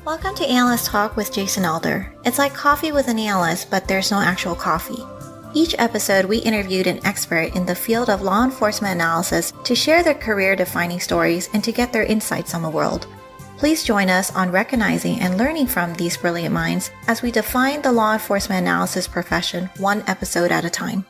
Welcome to Analyst Talk with Jason Elder. It's like coffee with an analyst, but there's no actual coffee. Each episode, we interviewed an expert in the field of law enforcement analysis to share their career-defining stories and to get their insights on the world. Please join us on recognizing and learning from these brilliant minds as we define the law enforcement analysis profession one episode at a time.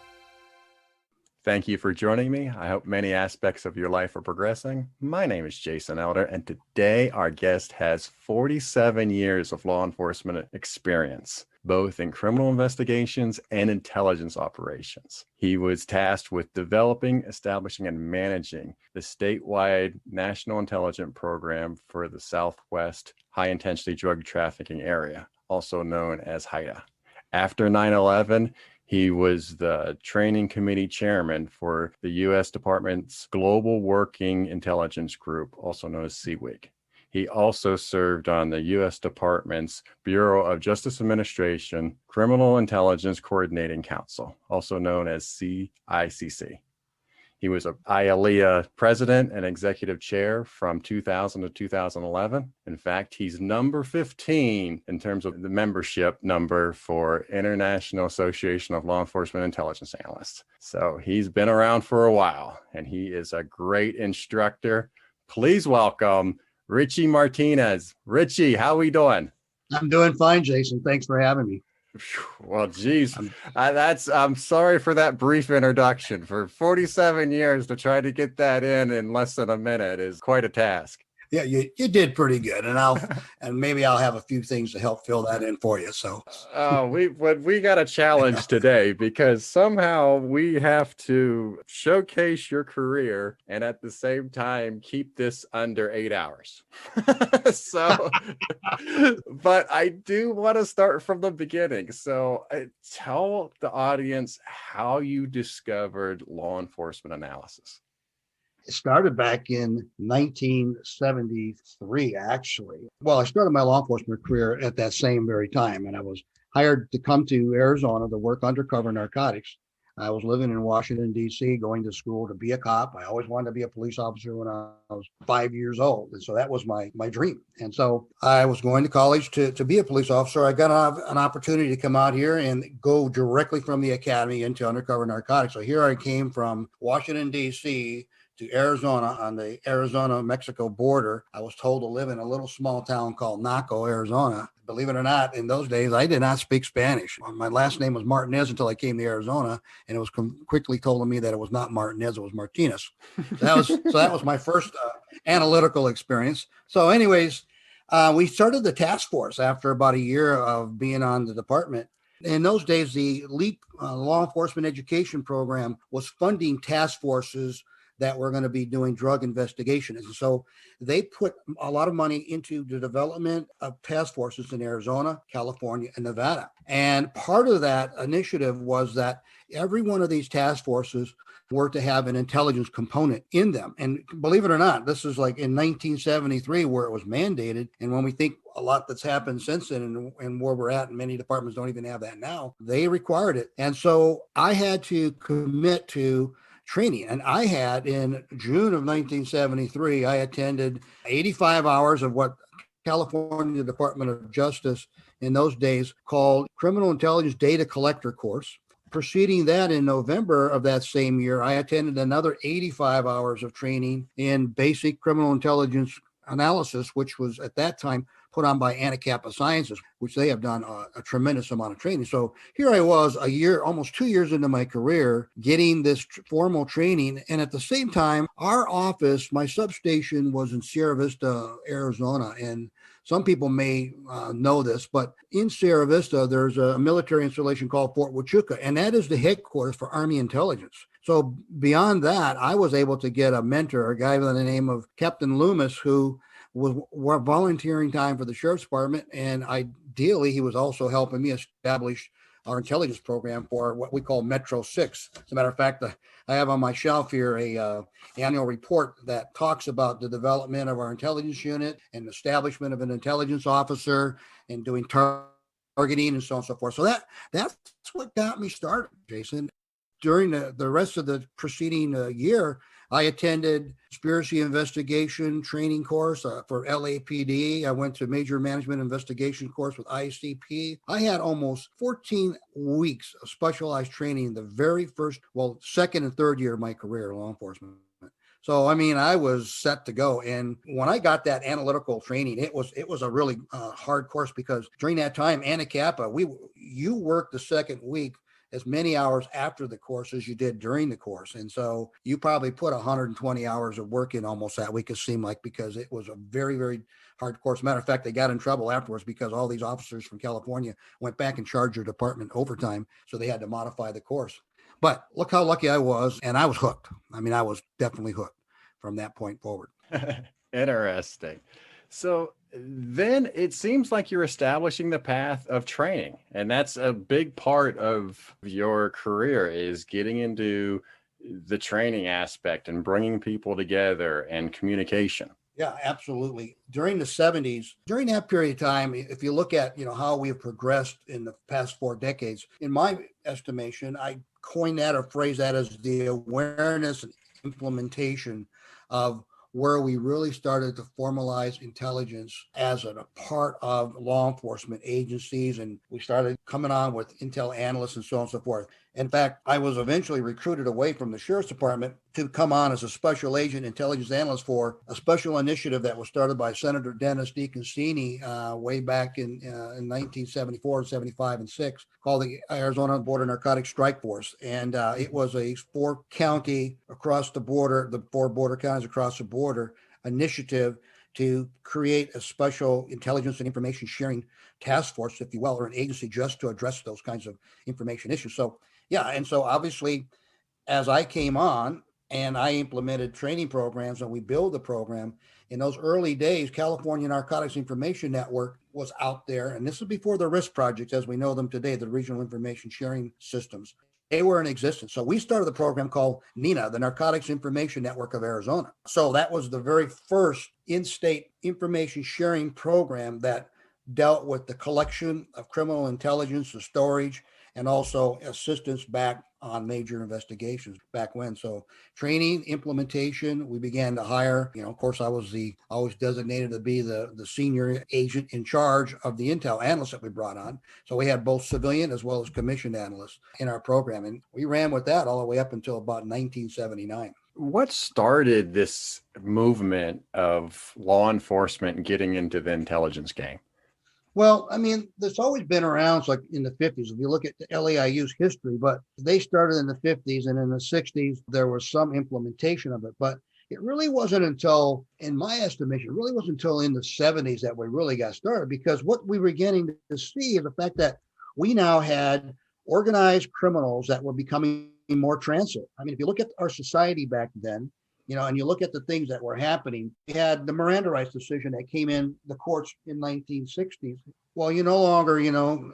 Thank you for joining me. I hope many aspects of your life are progressing. My name is Jason Elder, and today our guest has 47 years of law enforcement experience, both in criminal investigations and intelligence operations. He was tasked with developing, establishing, and managing the statewide National Intelligence Program for the Southwest High-Intensity Drug Trafficking Area, also known as HIDTA. After 9/11, he was the training committee chairman for the U.S. Department's Global Working Intelligence Group, also known as CWIG. He also served on the U.S. Department's Bureau of Justice Administration Criminal Intelligence Coordinating Council, also known as CICC. He was an IALEIA president and executive chair from 2000 to 2011. In fact, he's number 15 in terms of the membership number for International Association of Law Enforcement Intelligence Analysts. So he's been around for a while, and he is a great instructor. Please welcome Ritchie Martinez. Ritchie, how are we doing? I'm doing fine, Jason. Thanks for having me. Well, geez, I'm sorry for that brief introduction. For 47 years to try to get that in less than a minute is quite a task. Yeah, you did pretty good, and maybe I'll have a few things to help fill that in for you. So, we got a challenge today because somehow we have to showcase your career and at the same time keep this under 8 hours. So, but I do want to start from the beginning. So, tell the audience how you discovered law enforcement analysis. it started back in 1973, actually. Well, I started my law enforcement career at that same very time, and I was hired to come to Arizona to work undercover narcotics. I was living in Washington, D.C., going to school to be a cop. I always wanted to be a police officer when I was 5 years old. And so that was my dream. And so I was going to college to be a police officer. I got an opportunity to come out here and go directly from the academy into undercover narcotics. So here I came from Washington, D.C., to Arizona on the Arizona-Mexico border. I was told to live in a little small town called Naco, Arizona. Believe it or not, in those days, I did not speak Spanish. My last name was Martinez until I came to Arizona, and it was quickly told to me that it was not Martinez, it was Martinez. So that was my first analytical experience. So anyways, we started the task force after about a year of being on the department. In those days, the LEAP law enforcement education program was funding task forces that were going to be doing drug investigations. And so they put a lot of money into the development of task forces in Arizona, California, and Nevada. And part of that initiative was that every one of these task forces were to have an intelligence component in them. And believe it or not, this is like in 1973 where it was mandated. And when we think a lot that's happened since then and where we're at, and many departments don't even have that now, they required it. And so I had to commit to training. And I had, in June of 1973, I attended 85 hours of what California Department of Justice in those days called Criminal Intelligence Data Collector course. Preceding that, in November of that same year, I attended another 85 hours of training in basic criminal intelligence analysis, which was at that time put on by Anacapa Sciences, which they have done a tremendous amount of training. So here I was a year, almost 2 years into my career, getting this formal training. And at the same time, our office, my substation was in Sierra Vista, Arizona. And some people may know this, but in Sierra Vista, there's a military installation called Fort Huachuca, and that is the headquarters for Army intelligence. So beyond that, I was able to get a mentor, a guy by the name of Captain Loomis, who was volunteering time for the Sheriff's Department. And ideally, he was also helping me establish our intelligence program for what we call Metro 6. As a matter of fact, I have on my shelf here a annual report that talks about the development of our intelligence unit and establishment of an intelligence officer and doing targeting and so on and so forth. So that's what got me started, Jason. during the rest of the preceding year, I attended conspiracy investigation training course for LAPD. I went to major management investigation course with ICP. I had almost 14 weeks of specialized training the very first, second and third year of my career in law enforcement. So, I mean, I was set to go. And when I got that analytical training, it was a really hard course, because during that time, ANACAPA, you worked the second week as many hours after the course as you did during the course. And so you probably put 120 hours of work in almost that week, it seemed like, because it was a very, very hard course. Matter of fact, they got in trouble afterwards because all these officers from California went back and charged their department overtime. So they had to modify the course. But look how lucky I was. And I was hooked. I mean, I was definitely hooked from that point forward. Interesting. So then it seems like you're establishing the path of training. And that's a big part of your career, is getting into the training aspect and bringing people together and communication. Yeah, absolutely. During the 70s, during that period of time, if you look at, how we've progressed in the past 4 decades, in my estimation, I coined that or phrased that as the awareness and implementation of where we really started to formalize intelligence as a part of law enforcement agencies. And we started coming on with intel analysts and so on and so forth. In fact, I was eventually recruited away from the Sheriff's Department to come on as a special agent intelligence analyst for a special initiative that was started by Senator Dennis DeConcini way back in 1974, 75, and 6, called the Arizona Border Narcotics Strike Force. And it was a 4-county across the border, the 4 border counties across the border initiative to create a special intelligence and information sharing task force, if you will, or an agency just to address those kinds of information issues. So, yeah. And so obviously, as I came on and I implemented training programs and we built the program, in those early days, California Narcotics Information Network was out there. And this is before the RISC projects as we know them today, the Regional Information Sharing Systems. They were in existence. So we started the program called NINA, the Narcotics Information Network of Arizona. So that was the very first in-state information sharing program that dealt with the collection of criminal intelligence, the storage, and also assistance back on major investigations back when. So training, implementation, we began to hire, of course, I was designated to be the senior agent in charge of the intel analysts that we brought on. So we had both civilian as well as commissioned analysts in our program. And we ran with that all the way up until about 1979. What started this movement of law enforcement getting into the intelligence game? Well, I mean, there's always been around, like in the 50s, if you look at the LAIU's history, but they started in the 50s, and in the 60s, there was some implementation of it. But it really wasn't until, in my estimation, it really wasn't until in the 70s that we really got started, because what we were beginning to see is the fact that we now had organized criminals that were becoming more transit. I mean, if you look at our society back then, and you look at the things that were happening, we had the Miranda rights decision that came in the courts in 1960s. Well, you no longer, you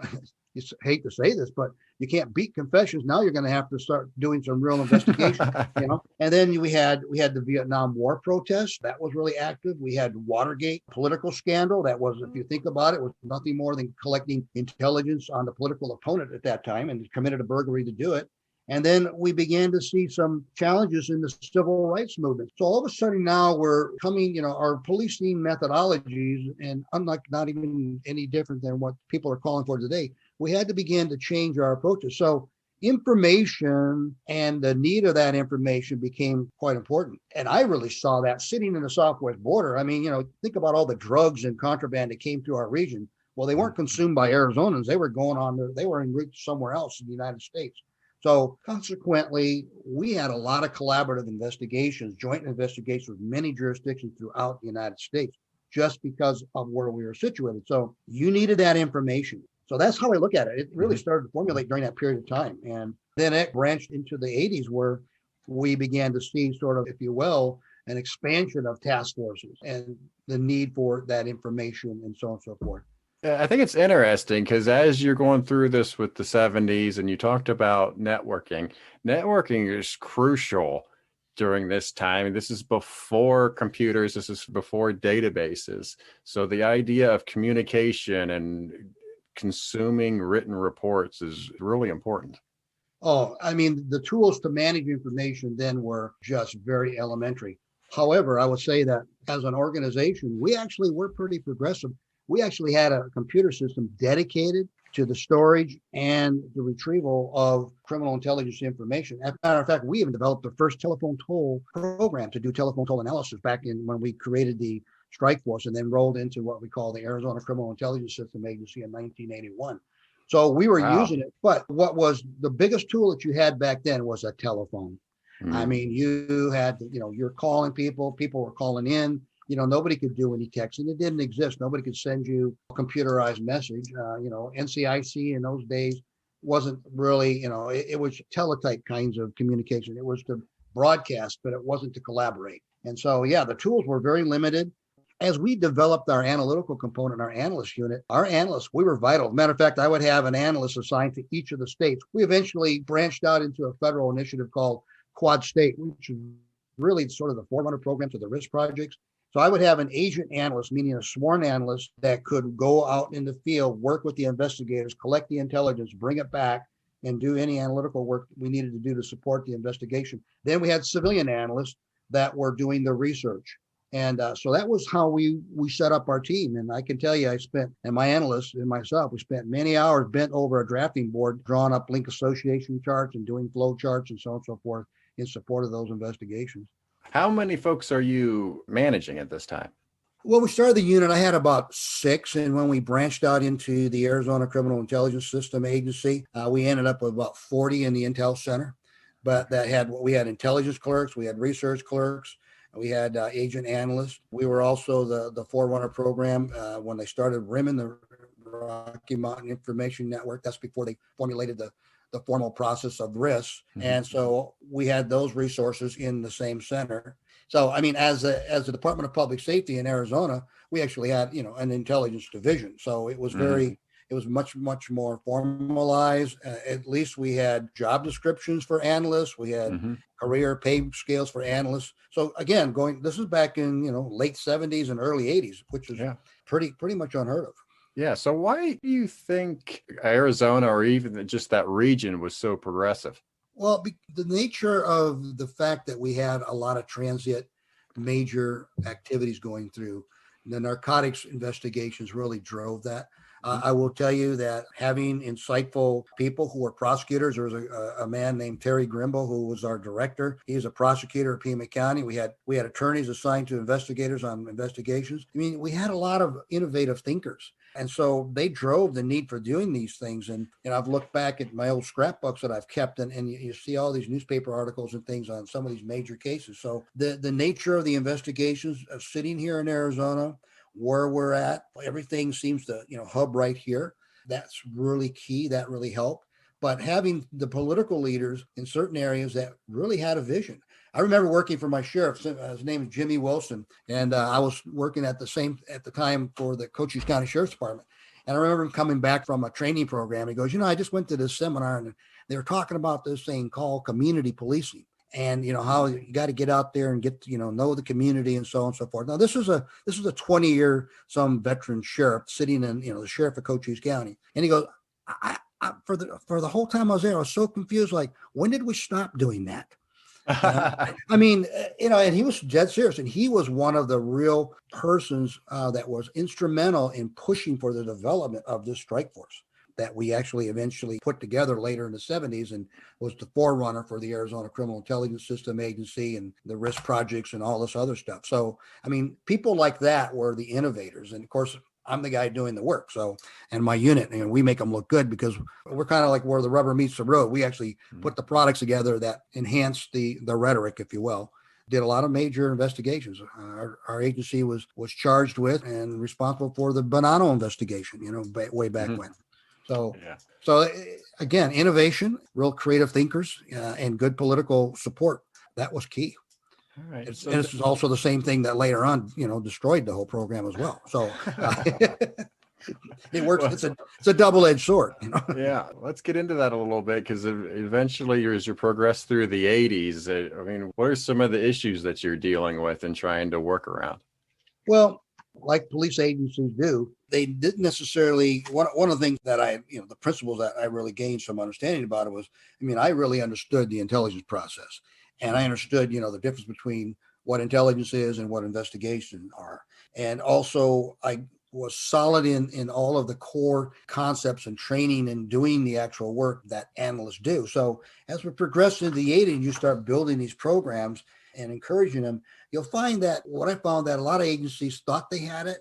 hate to say this, but you can't beat confessions. Now you're going to have to start doing some real investigation, And then we had the Vietnam War protests. That was really active. We had Watergate political scandal. That was, if you think about it, was nothing more than collecting intelligence on the political opponent at that time, and committed a burglary to do it. And then we began to see some challenges in the civil rights movement. So all of a sudden now we're coming, our policing methodologies, and unlike not even any different than what people are calling for today, we had to begin to change our approaches. So information and the need of that information became quite important. And I really saw that sitting in the Southwest border. I mean, think about all the drugs and contraband that came through our region. Well, they weren't consumed by Arizonans. They were they were en route somewhere else in the United States. So consequently, we had a lot of collaborative investigations, joint investigations with many jurisdictions throughout the United States, just because of where we were situated. So you needed that information. So that's how I look at it. It really started to formulate during that period of time. And then it branched into the 80s, where we began to see sort of, if you will, an expansion of task forces and the need for that information and so on and so forth. I think it's interesting because as you're going through this with the 70s and you talked about networking is crucial during this time. This is before computers. This is before databases. So the idea of communication and consuming written reports is really important. Oh, I mean, the tools to manage information then were just very elementary. However, I would say that as an organization, we actually were pretty progressive. We actually had a computer system dedicated to the storage and the retrieval of criminal intelligence information. As a matter of fact, we even developed the first telephone toll program to do telephone toll analysis back in when we created the strike force and then rolled into what we call the Arizona Criminal Intelligence System Agency in 1981. So we were Wow. using it, but what was the biggest tool that you had back then was a telephone. I Mm. mean, you had, you're calling people, people were calling in, nobody could do any texting. It didn't exist. Nobody could send you a computerized message. NCIC in those days wasn't really, it was teletype kinds of communication. It was to broadcast, but it wasn't to collaborate. And so, yeah, the tools were very limited. As we developed our analytical component, our analyst unit, our analysts, we were vital. Matter of fact, I would have an analyst assigned to each of the states. We eventually branched out into a federal initiative called Quad State, which is really sort of the forerunner program to the risk projects. So I would have an agent analyst, meaning a sworn analyst that could go out in the field, work with the investigators, collect the intelligence, bring it back, and do any analytical work we needed to do to support the investigation. Then we had civilian analysts that were doing the research. And so that was how we set up our team. And I can tell you, and my analysts and myself, we spent many hours bent over a drafting board, drawing up link association charts and doing flow charts and so on and so forth in support of those investigations. How many folks are you managing at this time? Well, we started the unit, I had about 6. And when we branched out into the Arizona Criminal Intelligence System Agency, we ended up with about 40 in the Intel Center. But we had intelligence clerks, we had research clerks, we had agent analysts. We were also the forerunner program when they started RIMN, the Rocky Mountain Information Network. That's before they formulated the formal process of RIS. Mm-hmm. And so we had those resources in the same center. So, I mean, as the Department of Public Safety in Arizona, we actually had, an intelligence division. So it was it was much, much more formalized. At least we had job descriptions for analysts. We had career pay scales for analysts. So again, this is back in, late 70s and early 80s, which is pretty much unheard of. Yeah. So why do you think Arizona or even just that region was so progressive? Well, the nature of the fact that we had a lot of transient major activities going through, the narcotics investigations really drove that. I will tell you that having insightful people who were prosecutors, there was a man named Terry Grimble who was our director. He was a prosecutor at Pima County. We had attorneys assigned to investigators on investigations. I mean, we had a lot of innovative thinkers. And so they drove the need for doing these things. And I've looked back at my old scrapbooks that I've kept, and you see all these newspaper articles and things on some of these major cases. So the nature of the investigations of sitting here in Arizona, where we're at, everything seems to, hub right here. That's really key. That really helped. But having the political leaders in certain areas that really had a vision. I remember working for my sheriff. His name is Jimmy Wilson. And I was working at the time for the Cochise County Sheriff's Department. And I remember him coming back from a training program. He goes, I just went to this seminar and they were talking about this thing called community policing. And how you got to get out there and get know the community and so on and so forth. Now this is a 20-year some veteran sheriff sitting in the sheriff of Cochise County, and he goes, I for the whole time I was there, I was so confused. Like, when did we stop doing that? I mean, and he was dead serious, and he was one of the real persons that was instrumental in pushing for the development of this strike force that we actually eventually put together later in the 70s and was the forerunner for the Arizona Criminal Intelligence System Agency and the risk projects and all this other stuff. So, I mean, people like that were the innovators. And of course, I'm the guy doing the work. So, and my unit, we make them look good because we're kind of like where the rubber meets the road. We actually put the products together that enhance the rhetoric, if you will. Did a lot of major investigations. Our agency was charged with and responsible for the Bonanno investigation, way back when. So again, innovation, real creative thinkers, and good political support. That was key. All right. And this is also the same thing that later on, destroyed the whole program as well. So it works. Well, it's a double-edged sword. Yeah. Let's get into that a little bit, because eventually, as you progress through the 80s, what are some of the issues that you're dealing with and trying to work around? Well, like police agencies do, they didn't necessarily, one of the things that the principles that I really gained some understanding about it was, I really understood the intelligence process, and I understood, the difference between what intelligence is and what investigations are. And also I was solid in all of the core concepts and training and doing the actual work that analysts do. So as we progress into the 80s, you start building these programs and encouraging them. You'll find that what I found that a lot of agencies thought they had it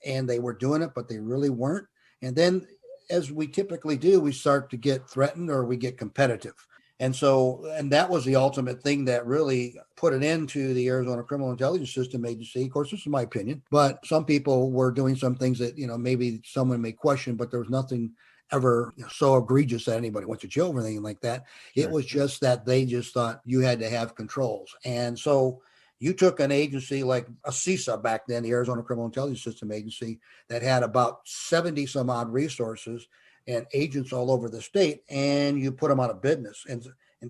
and they were doing it, but they really weren't. And then, as we typically do, we start to get threatened or we get competitive. And that was the ultimate thing that really put an end to the Arizona Criminal Intelligence System Agency. Of course, this is my opinion, but some people were doing some things that, maybe someone may question, but there was nothing ever so egregious that anybody went to jail or anything like that. Sure. It was just that they just thought you had to have controls. And so you took an agency like a CISA back then, the Arizona Criminal Intelligence System Agency, that had about 70 some odd resources and agents all over the state, and you put them out of business. And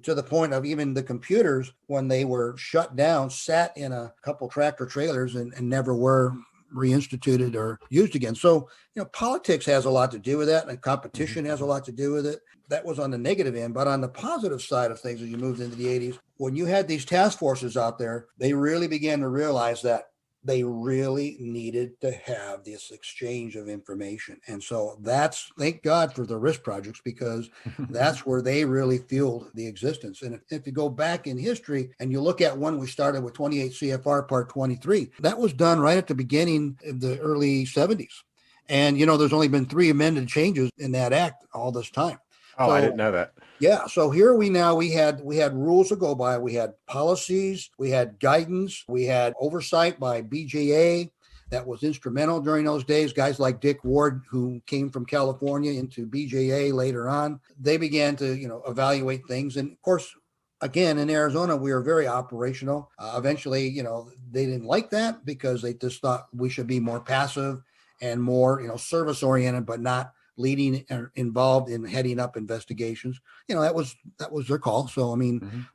to the point of even the computers, when they were shut down, sat in a couple tractor trailers and never were reinstituted or used again. So, politics has a lot to do with that, and competition has a lot to do with it. That was on the negative end. But on the positive side of things, as you moved into the 80s, when you had these task forces out there, they really began to realize that they really needed to have this exchange of information. And so thank God for the risk projects, because that's where they really fueled the existence. And if you go back in history and you look at when we started with 28 CFR Part 23, that was done right at the beginning of the early 70s. And, there's only been 3 amended changes in that act all this time. Oh, I didn't know that. Yeah. So here we had rules to go by. We had policies, we had guidance, we had oversight by BJA that was instrumental during those days. Guys like Dick Ward, who came from California into BJA later on, they began to, evaluate things. And of course, again, in Arizona, we were very operational. Eventually, they didn't like that because they just thought we should be more passive and more, service oriented, but not leading or involved in heading up investigations. That was their call. So,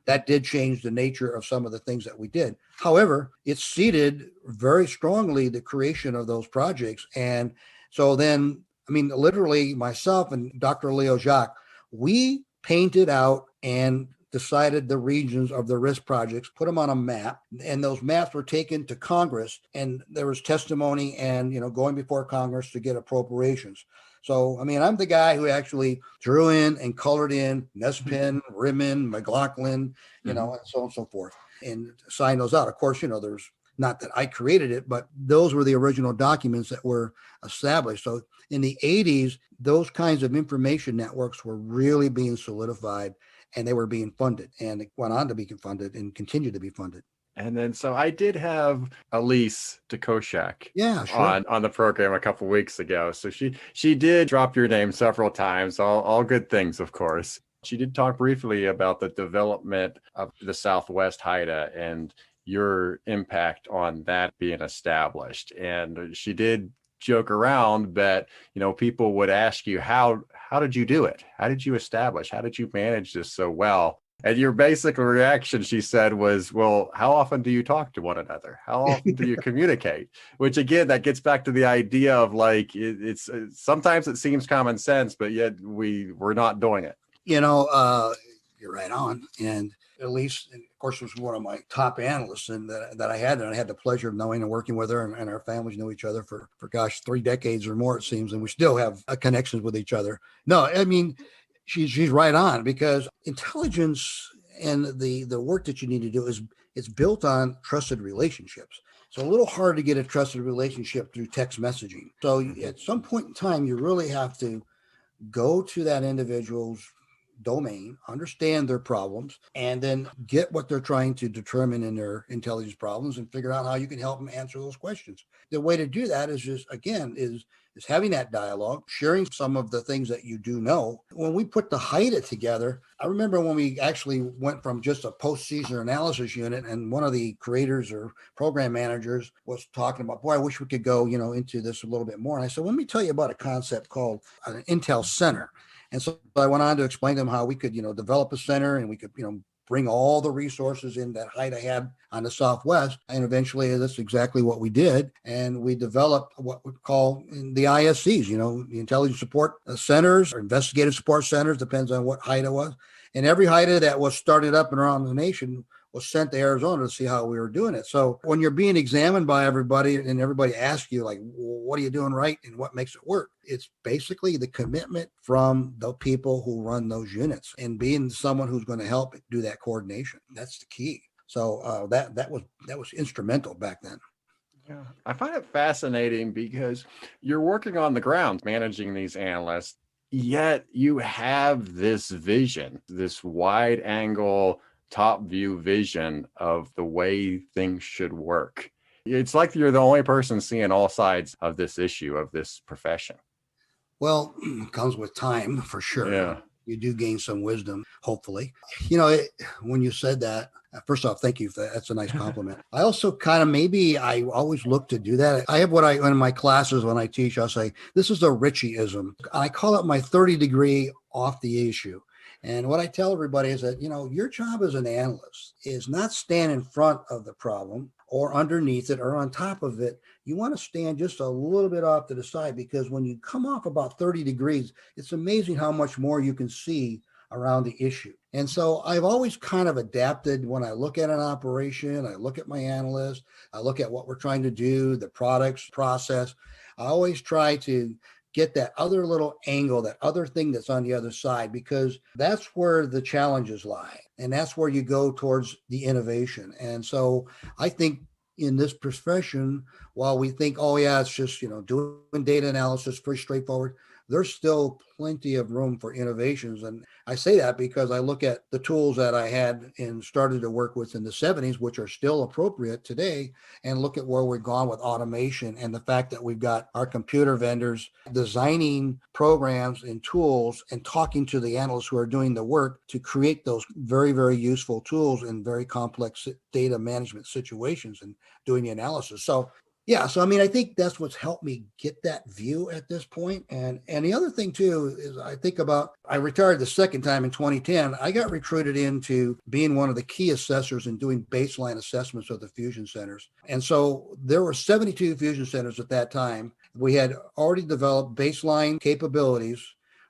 that did change the nature of some of the things that we did. However, it seeded very strongly the creation of those projects. And so then, literally myself and Dr. Leo Jacques, we painted out and decided the regions of the risk projects, put them on a map, and those maps were taken to Congress, and there was testimony and, going before Congress to get appropriations. So, I'm the guy who actually drew in and colored in Nespin, Rimmon, McLaughlin, and so on and so forth, and signed those out. Of course, there's not that I created it, but those were the original documents that were established. So in the 80s, those kinds of information networks were really being solidified, and they were being funded, and it went on to be funded and continue to be funded. And then, so I did have Elise DeKoschak sure. on the program a couple of weeks ago. So she did drop your name several times, all good things, of course. She did talk briefly about the development of the Southwest HIDTA and your impact on that being established. And she did joke around that, people would ask you, how did you do it? How did you establish? How did you manage this so well? And your basic reaction, she said, was, well, how often do you talk to one another? How often do you communicate? Which, again, that gets back to the idea of it's sometimes it seems common sense, but yet we're not doing it. You're right on. And Elise, of course, was one of my top analysts and that I had. And I had the pleasure of knowing and working with her, and our families knew each other for 3 decades or more, it seems. And we still have connections with each other. No, she's right on, because intelligence and the work that you need to do it's built on trusted relationships. So a little hard to get a trusted relationship through text messaging. So at some point in time, you really have to go to that individual's domain, understand their problems, and then get what they're trying to determine in their intelligence problems and figure out how you can help them answer those questions. The way to do that is just, again, is having that dialogue, sharing some of the things that you do know. When we put the HIDTA together, I remember when we actually went from just a post-season analysis unit, and one of the creators or program managers was talking about, boy, I wish we could go, into this a little bit more. And I said, let me tell you about a concept called an Intel Center. And so I went on to explain to them how we could, develop a center, and we could, bring all the resources in that HIDTA had on the Southwest. And eventually that's exactly what we did. And we developed what we call the ISCs, the intelligence support centers or investigative support centers, depends on what HIDTA was. And every HIDTA that was started up and around the nation was sent to Arizona to see how we were doing it. So when you're being examined by everybody and everybody asks you, like, what are you doing right and what makes it work? It's basically the commitment from the people who run those units and being someone who's going to help do that coordination. That's the key. So that was instrumental back then. Yeah, I find it fascinating because you're working on the ground managing these analysts, yet you have this vision, this wide angle top view vision of the way things should work. It's like you're the only person seeing all sides of this issue, of this profession. Well, it comes with time for sure. Yeah. You do gain some wisdom, hopefully. When you said that, first off, thank you for that. That's a nice compliment. I also I always look to do that. I have in my classes when I teach, I'll say, this is a Ritchieism. I call it my 30 degree off the issue. And what I tell everybody is that, your job as an analyst is not stand in front of the problem or underneath it or on top of it. You want to stand just a little bit off to the side, because when you come off about 30 degrees, it's amazing how much more you can see around the issue. And so I've always kind of adapted when I look at an operation, I look at my analyst, I look at what we're trying to do, the products, process. I always try to get that other little angle, that other thing that's on the other side, because that's where the challenges lie. And that's where you go towards the innovation. And so I think in this profession, while we think, oh yeah, it's just, doing data analysis, pretty straightforward, there's still plenty of room for innovations. And I say that because I look at the tools that I had and started to work with in the 70s, which are still appropriate today, and look at where we've gone with automation and the fact that we've got our computer vendors designing programs and tools and talking to the analysts who are doing the work to create those very, very useful tools in very complex data management situations and doing the analysis. So I think that's what's helped me get that view at this point. And the other thing too is I retired the second time in 2010. I got recruited into being one of the key assessors and doing baseline assessments of the fusion centers. And so there were 72 fusion centers at that time. We had already developed baseline capabilities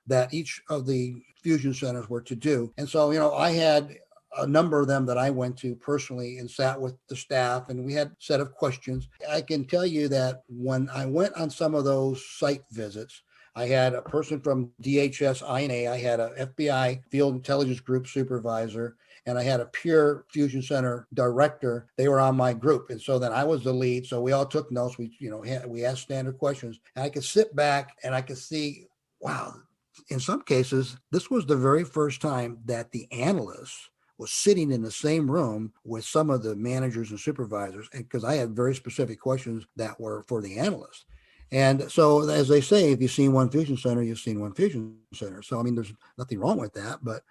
that each of the fusion centers were to do. And so, I had a number of them that I went to personally and sat with the staff, and we had a set of questions. I can tell you that when I went on some of those site visits, I had a person from DHS INA, I had a FBI Field Intelligence Group supervisor, and I had a pure fusion center director. They were on my group. And so then I was the lead. So we all took notes. We asked standard questions, and I could sit back and I could see, wow, in some cases, this was the very first time that the analysts was sitting in the same room with some of the managers and supervisors, and because I had very specific questions that were for the analysts. And so, as they say, if you've seen one fusion center, you've seen one fusion center. So, there's nothing wrong with that. But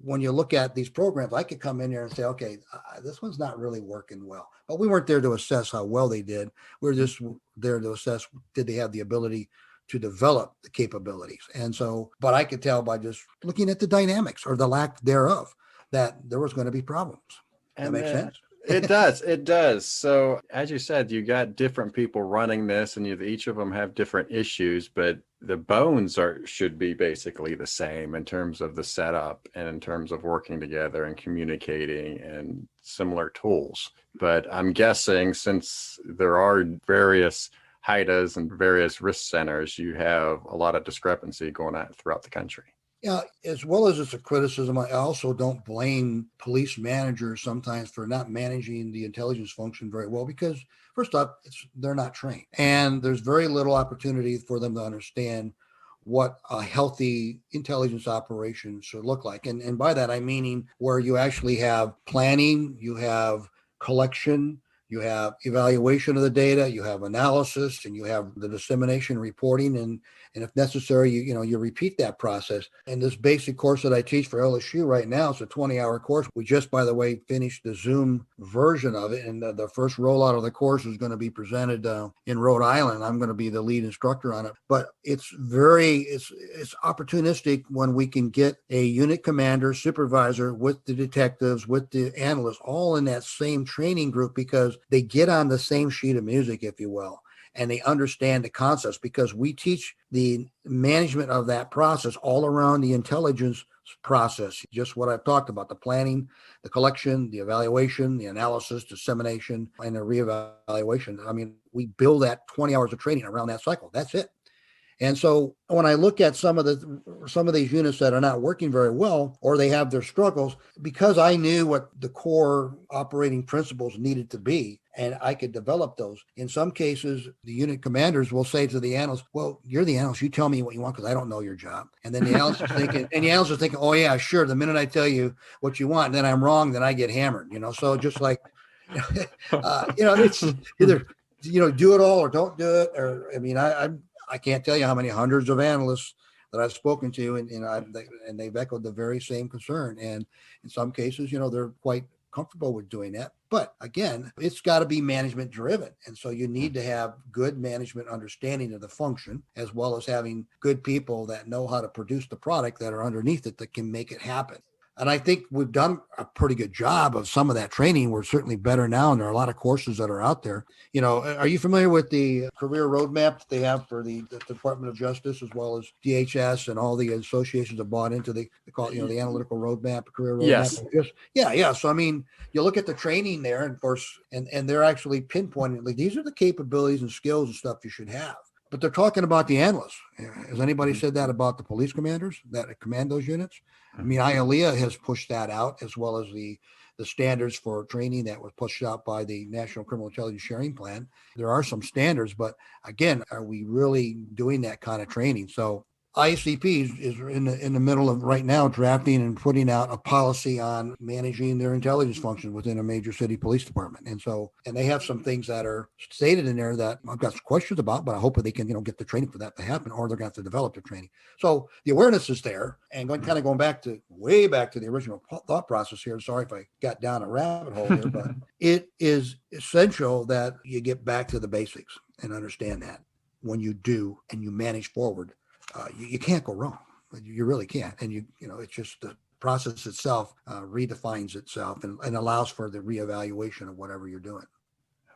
when you look at these programs, I could come in there and say, okay, this one's not really working well. But we weren't there to assess how well they did. We were just there to assess, did they have the ability to develop the capabilities? And so, but I could tell by just looking at the dynamics or the lack thereof that there was going to be problems. That makes sense? It does. So as you said, you got different people running this, and each of them have different issues, but the bones should be basically the same in terms of the setup and in terms of working together and communicating and similar tools. But I'm guessing since there are various HIDTAs and various risk centers, you have a lot of discrepancy going on throughout the country. Yeah, as well as it's a criticism, I also don't blame police managers sometimes for not managing the intelligence function very well, because first off, they're not trained, and there's very little opportunity for them to understand what a healthy intelligence operation should look like. And by that, I'm meaning where you actually have planning, you have collection, you have evaluation of the data, you have analysis, and you have the dissemination reporting. And if necessary, you repeat that process. And this basic course that I teach for LSU right now, it's a 20-hour course. We just, by the way, finished the Zoom version of it. And the first rollout of the course is going to be presented in Rhode Island. I'm going to be the lead instructor on it. But it's opportunistic when we can get a unit commander, supervisor with the detectives, with the analysts, all in that same training group, because they get on the same sheet of music, if you will, and they understand the concepts, because we teach the management of that process all around the intelligence process, just what I've talked about: the planning, the collection, the evaluation, the analysis, dissemination, and the reevaluation. I mean, we build that 20 hours of training around that cycle. That's it. And so when I look at some of these units that are not working very well, or they have their struggles, because I knew what the core operating principles needed to be, and I could develop those. In some cases, the unit commanders will say to the analyst, "Well, you're the analyst. You tell me what you want, because I don't know your job." And then the analyst is thinking, "Oh yeah, sure. The minute I tell you what you want, and then I'm wrong, then I get hammered." So just like, it's either do it all or don't do it. Or I can't tell you how many hundreds of analysts that I've spoken to, and they've echoed the very same concern. And in some cases, they're quite comfortable with doing that. But again, it's got to be management driven. And so you need to have good management understanding of the function, as well as having good people that know how to produce the product that are underneath it that can make it happen. And I think we've done a pretty good job of some of that training. We're certainly better now, and there are a lot of courses that are out there. Are you familiar with the career roadmap that they have for the Department of Justice, as well as DHS and all the associations that bought into they call it, the analytical roadmap, career roadmap? Yes. Yeah. So, you look at the training there, and of course, and they're actually pinpointing, like, these are the capabilities and skills and stuff you should have. But they're talking about the analysts. Has anybody said that about the police commanders that command those units? IALEIA has pushed that out, as well as the standards for training that was pushed out by the National Criminal Intelligence Sharing Plan. There are some standards, but again, are we really doing that kind of training? So ICP is in the middle of right now drafting and putting out a policy on managing their intelligence function within a major city police department. And they have some things that are stated in there that I've got some questions about, but I hope that they can, get the training for that to happen, or they're going to have to develop their training. So the awareness is there, and going way back to the original thought process here. Sorry if I got down a rabbit hole here, but it is essential that you get back to the basics and understand that when you do and you manage forward, you can't go wrong. You really can't. And it's just the process itself redefines itself and allows for the reevaluation of whatever you're doing.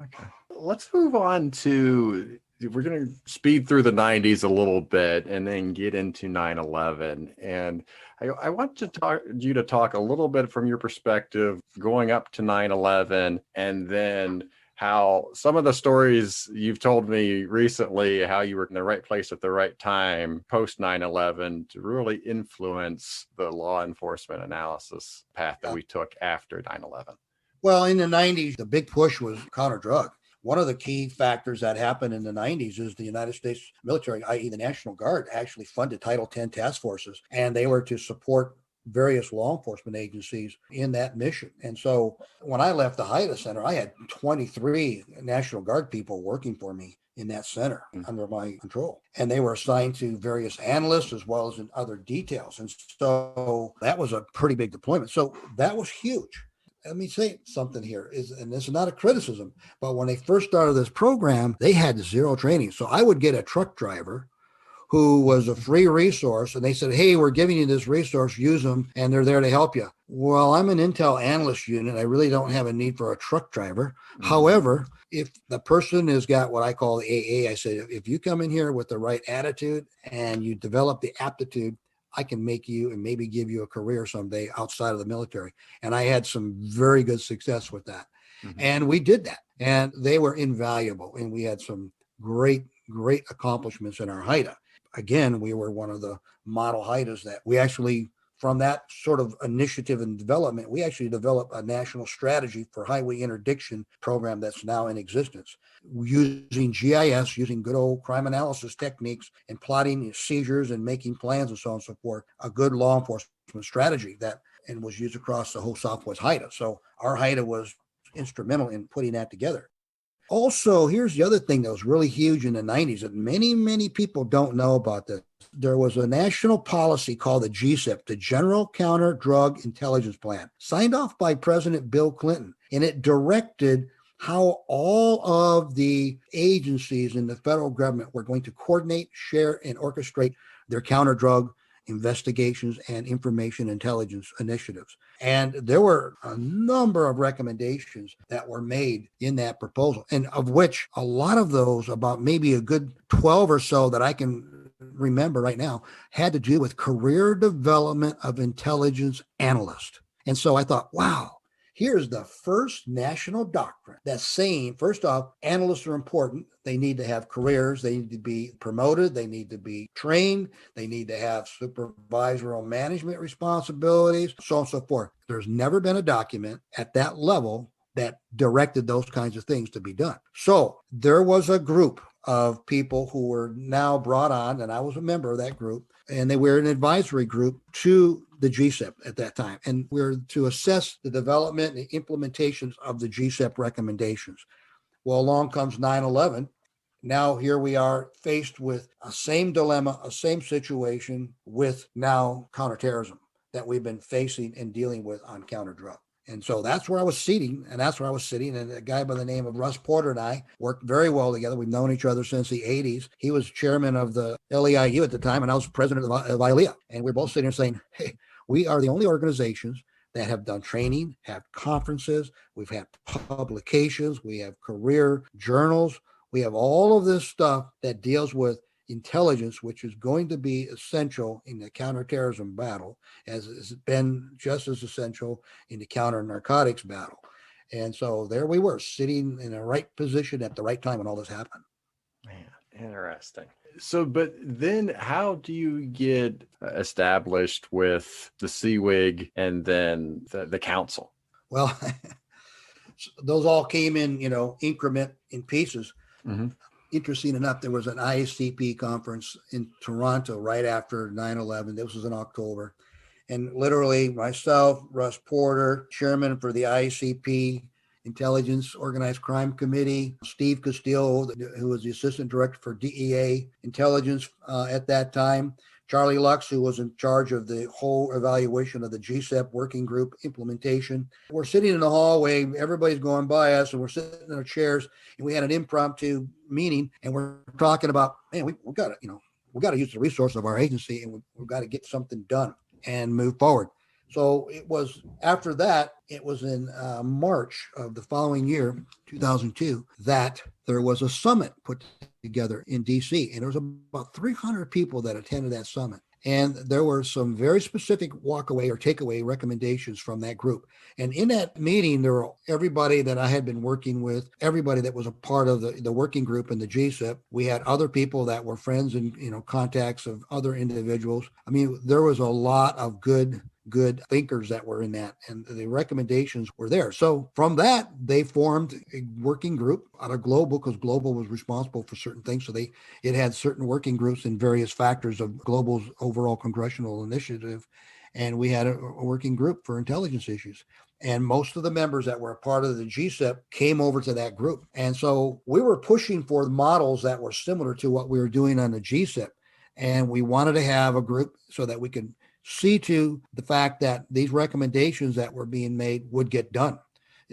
Okay. Let's move on to, we're going to speed through the 90s a little bit and then get into 9/11. And I want you to talk a little bit from your perspective going up to 9/11, and then how some of the stories you've told me recently, how you were in the right place at the right time post 9/11 to really influence the law enforcement analysis path that we took after 9/11. Well, in the 90s, the big push was counter-drug. One of the key factors that happened in the 90s is the United States military, i.e. the National Guard, actually funded Title X task forces, and they were to support various law enforcement agencies in that mission. And so when I left the HIDTA Center, I had 23 National Guard people working for me in that center under my control. And they were assigned to various analysts as well as in other details. And so that was a pretty big deployment. So that was huge. Let me say something here, and this is not a criticism, but when they first started this program, they had zero training. So I would get a truck driver who was a free resource, and they said, "Hey, we're giving you this resource, use them, and they're there to help you." Well, I'm an Intel analyst unit. I really don't have a need for a truck driver. However, if the person has got what I call the AA, I say, if you come in here with the right attitude and you develop the aptitude, I can make you and maybe give you a career someday outside of the military. And I had some very good success with that. And we did that, and they were invaluable. And we had some great accomplishments in our HIDTA. Again, we were one of the model HIDTAs that we actually, from that sort of initiative and development, we actually developed a national strategy for highway interdiction program that's now in existence, using GIS, using good old crime analysis techniques, and plotting seizures and making plans and so on and so forth. A good law enforcement strategy that and was used across the whole Southwest HIDTA. So our HIDTA was instrumental in putting that together. Also, here's the other thing that was really huge in the 90s that many people don't know about this. There was a national policy called the GSIP, the General Counter-Drug Intelligence Plan, signed off by President Bill Clinton, and it directed how all of the agencies in the federal government were going to coordinate, share, and orchestrate their counter-drug investigations and information intelligence initiatives. And there were a number of recommendations that were made in that proposal, and of which a lot of those, about maybe a good 12 or so that I can remember right now, had to do with career development of intelligence analysts. And so I thought, wow, here's the first national doctrine that's saying, first off, analysts are important. They need to have careers. They need to be promoted. They need to be trained. They need to have supervisory management responsibilities, so on and so forth. There's never been a document at that level that directed those kinds of things to be done. So there was a group of people who were now brought on, and I was a member of that group, and they were an advisory group to the GSIP at that time. And we're to assess the development and implementations of the GSIP recommendations. Well, along comes 9/11. Now here we are faced with a same dilemma, a same situation with now counterterrorism that we've been facing and dealing with on counter-drug. And so that's where I was sitting, and a guy by the name of Russ Porter and I worked very well together. We've known each other since the 80s. He was chairman of the LEIU at the time, and I was president of IALEIA. And we're both sitting there saying, hey, we are the only organizations that have done training, have conferences, we've had publications, we have career journals, we have all of this stuff that deals with intelligence, which is going to be essential in the counterterrorism battle, as it's been just as essential in the counter-narcotics battle. And so there we were, sitting in the right position at the right time when all this happened. Man, interesting. So, but then how do you get established with the CWIG and then the council? Well, those all came in, increment in pieces. Mm-hmm. Interesting enough, there was an IACP conference in Toronto right after 9/11. This was in October. And literally myself, Russ Porter, chairman for the IACP Intelligence Organized Crime Committee, Steve Castillo, who was the assistant director for DEA intelligence at that time, Charlie Lux, who was in charge of the whole evaluation of the GSIP working group implementation. We're sitting in the hallway, everybody's going by us, and we're sitting in our chairs, and we had an impromptu meeting, and we're talking about, man, we got to use the resource of our agency, and we've got to get something done and move forward. So it was after that, it was in March of the following year, 2002, that there was a summit put together in DC. And there was about 300 people that attended that summit. And there were some very specific walkaway or takeaway recommendations from that group. And in that meeting, there were everybody that I had been working with, everybody that was a part of the working group in the GSIP. We had other people that were friends and contacts of other individuals. I mean, there was a lot of good thinkers that were in that, and the recommendations were there. So from that, they formed a working group out of Global, because Global was responsible for certain things. So it had certain working groups in various factors of Global's overall congressional initiative. And we had a working group for intelligence issues. And most of the members that were a part of the GSIP came over to that group. And so we were pushing for models that were similar to what we were doing on the GSIP. And we wanted to have a group so that we could see to the fact that these recommendations that were being made would get done.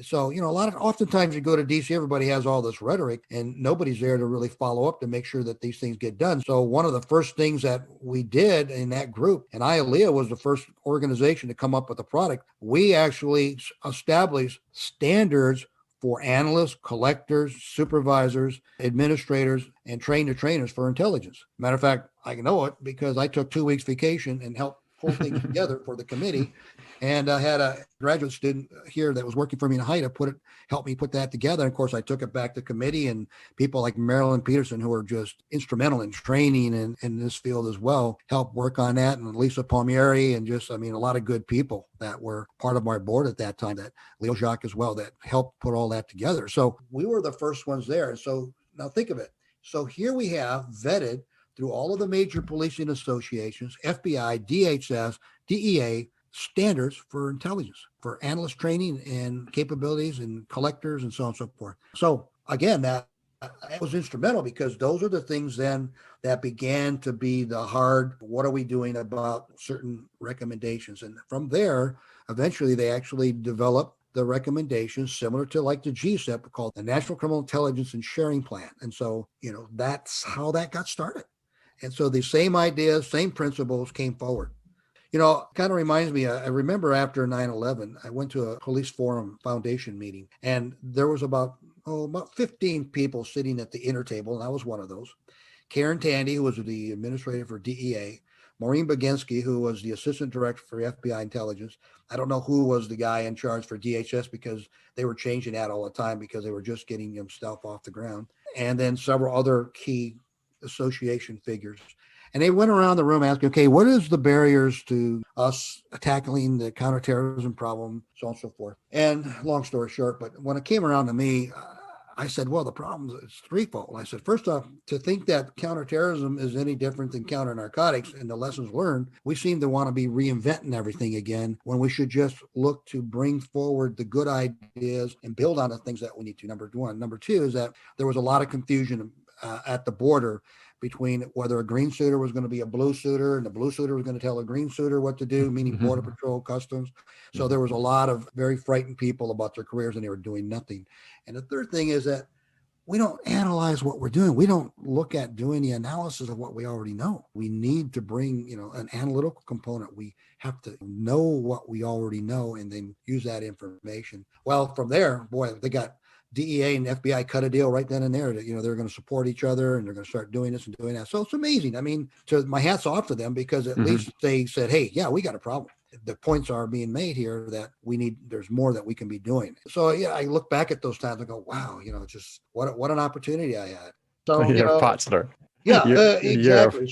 So, oftentimes you go to DC, everybody has all this rhetoric and nobody's there to really follow up to make sure that these things get done. So one of the first things that we did in that group, and IALEIA was the first organization to come up with the product, we actually established standards for analysts, collectors, supervisors, administrators, and trainers for intelligence. Matter of fact, I know it because I took 2 weeks vacation and helped pull things together for the committee. And I had a graduate student here that was working for me in HIDTA help me put that together. And of course, I took it back to committee, and people like Marilyn Peterson, who are just instrumental in training in this field as well, helped work on that. And Lisa Palmieri, and a lot of good people that were part of my board at that time, that Leo Jacques as well, that helped put all that together. So we were the first ones there. And so now think of it. So here we have vetted through all of the major policing associations, FBI, DHS, DEA, standards for intelligence, for analyst training and capabilities and collectors and so on and so forth. So again, that was instrumental because those are the things then that began to be the hard, what are we doing about certain recommendations? And from there, eventually they actually developed the recommendations similar to like the GSEP called the National Criminal Intelligence and Sharing Plan. And so, that's how that got started. And so the same ideas, same principles came forward. Kind of reminds me, I remember after 9/11, I went to a Police Forum Foundation meeting, and there was about 15 people sitting at the inner table, and I was one of those. Karen Tandy, who was the administrator for DEA, Maureen Baginski, who was the assistant director for FBI intelligence. I don't know who was the guy in charge for DHS because they were changing that all the time because they were just getting stuff off the ground. And then several other key association figures. And they went around the room asking, okay, what is the barriers to us tackling the counterterrorism problem, so on and so forth. And long story short, but when it came around to me, I said, well, the problem is threefold. I said, first off, to think that counterterrorism is any different than counter-narcotics and the lessons learned, we seem to want to be reinventing everything again when we should just look to bring forward the good ideas and build on the things that we need to, number one. Number two is that there was a lot of confusion at the border between whether a green suitor was going to be a blue suitor and the blue suitor was going to tell a green suitor what to do, meaning Border Patrol, Customs. So there was a lot of very frightened people about their careers and they were doing nothing. And the third thing is that we don't analyze what we're doing. We don't look at doing the analysis of what we already know. We need to bring, an analytical component. We have to know what we already know and then use that information. Well, from there, boy, they got DEA and FBI cut a deal right then and there that, they're going to support each other and they're going to start doing this and doing that. So it's amazing. I mean, my hat's off to them because at least they said, hey, yeah, we got a problem. The points are being made here that there's more that we can be doing. So yeah, I look back at those times and go, wow, just what an opportunity I had. So, Potsler. Yeah, exactly.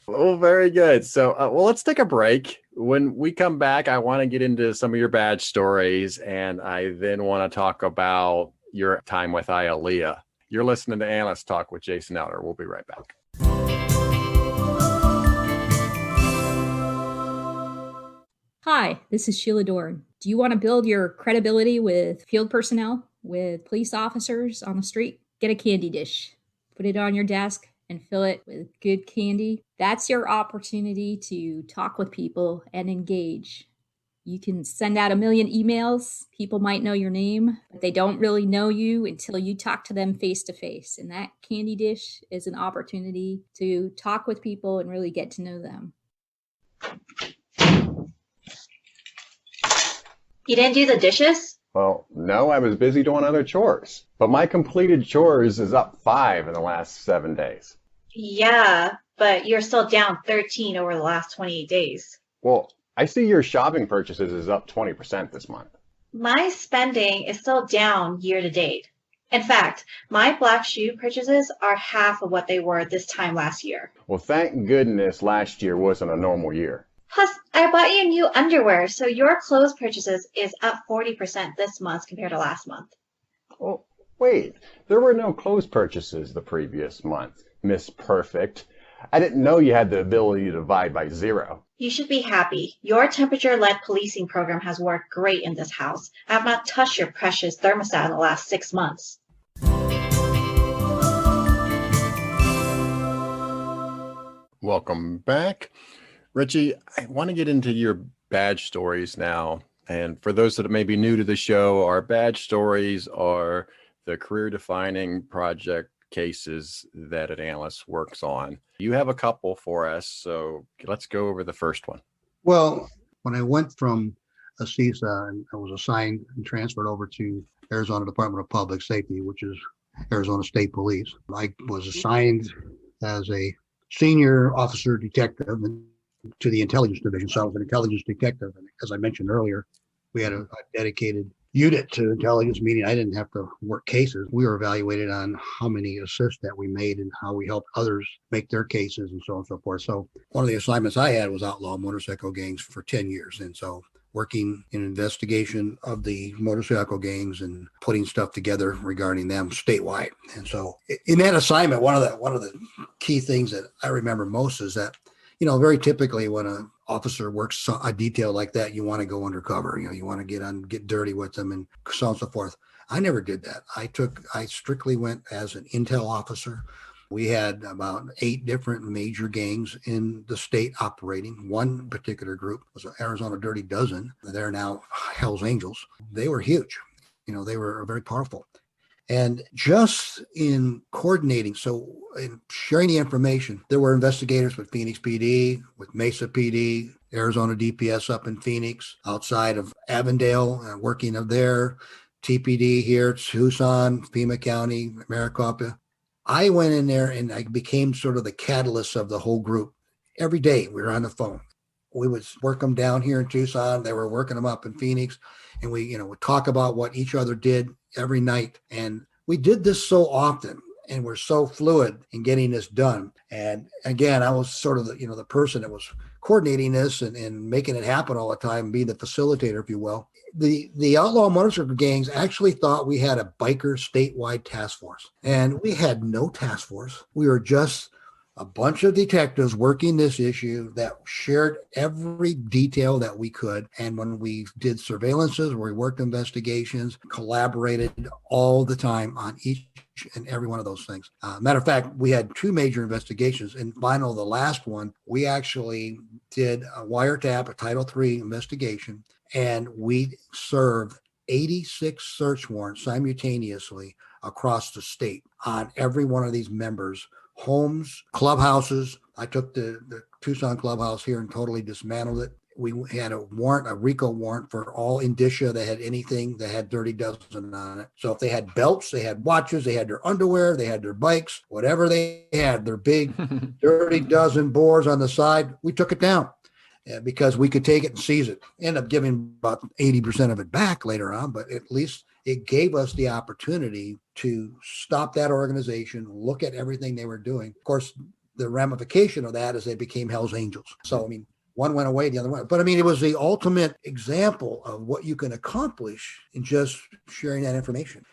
Very good. So, let's take a break. When we come back, I want to get into some of your badge stories, and I then want to talk about your time with IALEIA. You're listening to Analyst Talk with Jason Elder. We'll be right back. Hi, this is Sheila Dorn. Do you want to build your credibility with field personnel, with police officers on the street? Get a candy dish, put it on your desk, and fill it with good candy. That's your opportunity to talk with people and engage. You can send out 1 million emails. People might know your name, but they don't really know you until you talk to them face to face. And that candy dish is an opportunity to talk with people and really get to know them. You didn't do the dishes? Well, no, I was busy doing other chores. But my completed chores is up 5 in the last 7 days. Yeah, but you're still down 13 over the last 28 days. Well, I see your shopping purchases is up 20% this month. My spending is still down year to date. In fact, my black shoe purchases are half of what they were this time last year. Well, thank goodness last year wasn't a normal year. Plus, I bought you new underwear, so your clothes purchases is up 40% this month compared to last month. Well, wait, there were no clothes purchases the previous month, Miss Perfect. I didn't know you had the ability to divide by 0. You should be happy. Your temperature-led policing program has worked great in this house. I have not touched your precious thermostat in the last 6 months. Welcome back. Ritchie, I want to get into your badge stories now. And for those that may be new to the show, our badge stories are the career-defining project cases that an analyst works on. You have a couple for us, so let's go over the first one. Well, when I went from ACISA and I was assigned and transferred over to Arizona Department of Public Safety, which is Arizona State Police, I was assigned as a senior officer detective to the intelligence division. So I was an intelligence detective. And as I mentioned earlier, we had a dedicated unit to intelligence, meaning I didn't have to work cases. We were evaluated on how many assists that we made and how we helped others make their cases and so on and so forth. So one of the assignments I had was outlaw motorcycle gangs for 10 years. And so working in investigation of the motorcycle gangs and putting stuff together regarding them statewide. And so in that assignment, one of the key things that I remember most is that very typically when an officer works a detail like that, you want to go undercover. You want to get dirty with them and so on and so forth. I never did that. I strictly went as an intel officer. We had about 8 different major gangs in the state operating. One particular group was an Arizona Dirty Dozen. They're now Hell's Angels. They were huge. They were very powerful. And just in coordinating, so in sharing the information, there were investigators with Phoenix PD, with Mesa PD, Arizona DPS up in Phoenix, outside of Avondale, working up there, TPD here, Tucson, Pima County, Maricopa. I went in there and I became sort of the catalyst of the whole group. Every day we were on the phone. We would work them down here in Tucson. They were working them up in Phoenix. And we, would talk about what each other did every night. And we did this so often and we're so fluid in getting this done. And again, I was sort of the person that was coordinating this and making it happen all the time, being the facilitator, if you will. The outlaw motorcycle gangs actually thought we had a biker statewide task force, and we had no task force. We were just a bunch of detectives working this issue that shared every detail that we could. And when we did surveillances, where we worked investigations, collaborated all the time on each and every one of those things. Matter of fact, we had 2 major investigations. And final, the last one, we actually did a wiretap, a Title III investigation, and we served 86 search warrants simultaneously across the state on every one of these members' homes, clubhouses. I took the Tucson clubhouse here and totally dismantled it. We had a warrant, a RICO warrant for all indicia that had anything that had Dirty Dozen on it. So if they had belts, they had watches, they had their underwear, they had their bikes, whatever they had, their big Dirty Dozen boards on the side, we took it down. Because we could take it and seize it. End up giving about 80% of it back later on, but at least it gave us the opportunity to stop that organization, look at everything they were doing. Of course, the ramification of that is they became Hell's Angels. So, one went away, the other went. But it was the ultimate example of what you can accomplish in just sharing that information.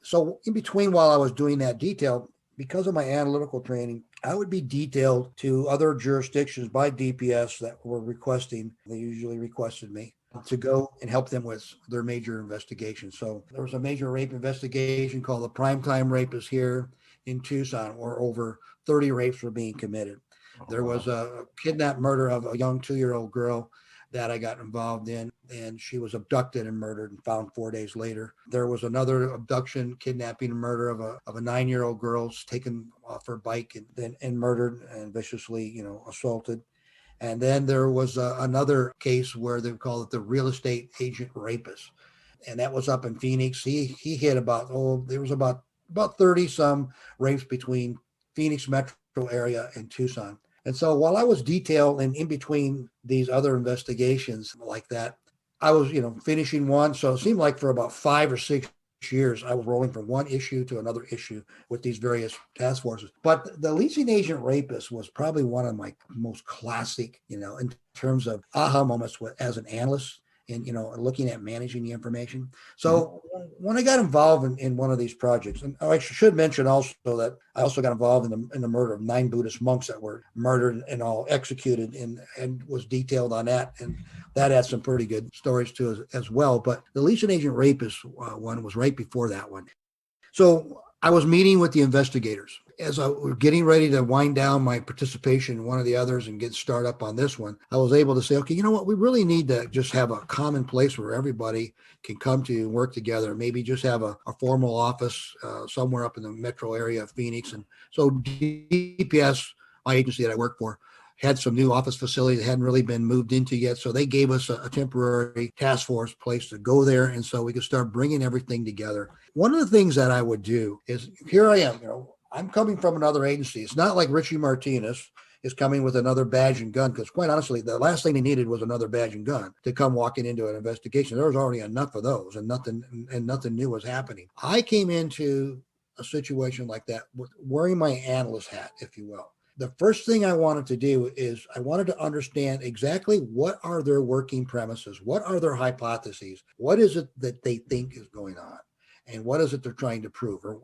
So in between, while I was doing that detail, because of my analytical training, I would be detailed to other jurisdictions by DPS that were requesting. They usually requested me to go and help them with their major investigations. So there was a major rape investigation called the Primetime Rapist here in Tucson, where over 30 rapes were being committed. There was a kidnapped murder of a young 2-year-old girl that I got involved in, and she was abducted and murdered and found 4 days later. There was another abduction, kidnapping, and murder of a 9-year-old girl taken off her bike and murdered and viciously, assaulted. And then there was another case where they call it the real estate agent rapist, and that was up in Phoenix. He hit there was about 30 some rapes between Phoenix metro area and Tucson. And so while I was detailed and in between these other investigations like that, I was, finishing one. So it seemed like for about 5 or 6 years, I was rolling from one issue to another issue with these various task forces. But the leasing agent rapist was probably one of my most classic, in terms of aha moments as an analyst and, looking at managing the information. So when I got involved in one of these projects, and I should mention also that I also got involved in the murder of 9 Buddhist monks that were murdered and all executed and was detailed on that. And that had some pretty good stories too as well. But the leasing agent rapist one was right before that one. So I was meeting with the investigators as I was getting ready to wind down my participation in one of the others and get started up on this one. I was able to say, okay, you know what? We really need to just have a common place where everybody can come to and work together. Maybe just have a formal office somewhere up in the metro area of Phoenix. And so DPS, my agency that I work for, had some new office facilities that hadn't really been moved into yet. So they gave us a temporary task force place to go there. And so we could start bringing everything together. One of the things that I would do is, here I am, I'm coming from another agency. It's not like Ritchie Martinez is coming with another badge and gun, because quite honestly, the last thing they needed was another badge and gun to come walking into an investigation. There was already enough of those and nothing new was happening. I came into a situation like that wearing my analyst hat, if you will. The first thing I wanted to do is I wanted to understand exactly what are their working premises, what are their hypotheses, what is it that they think is going on, and what is it they're trying to prove, or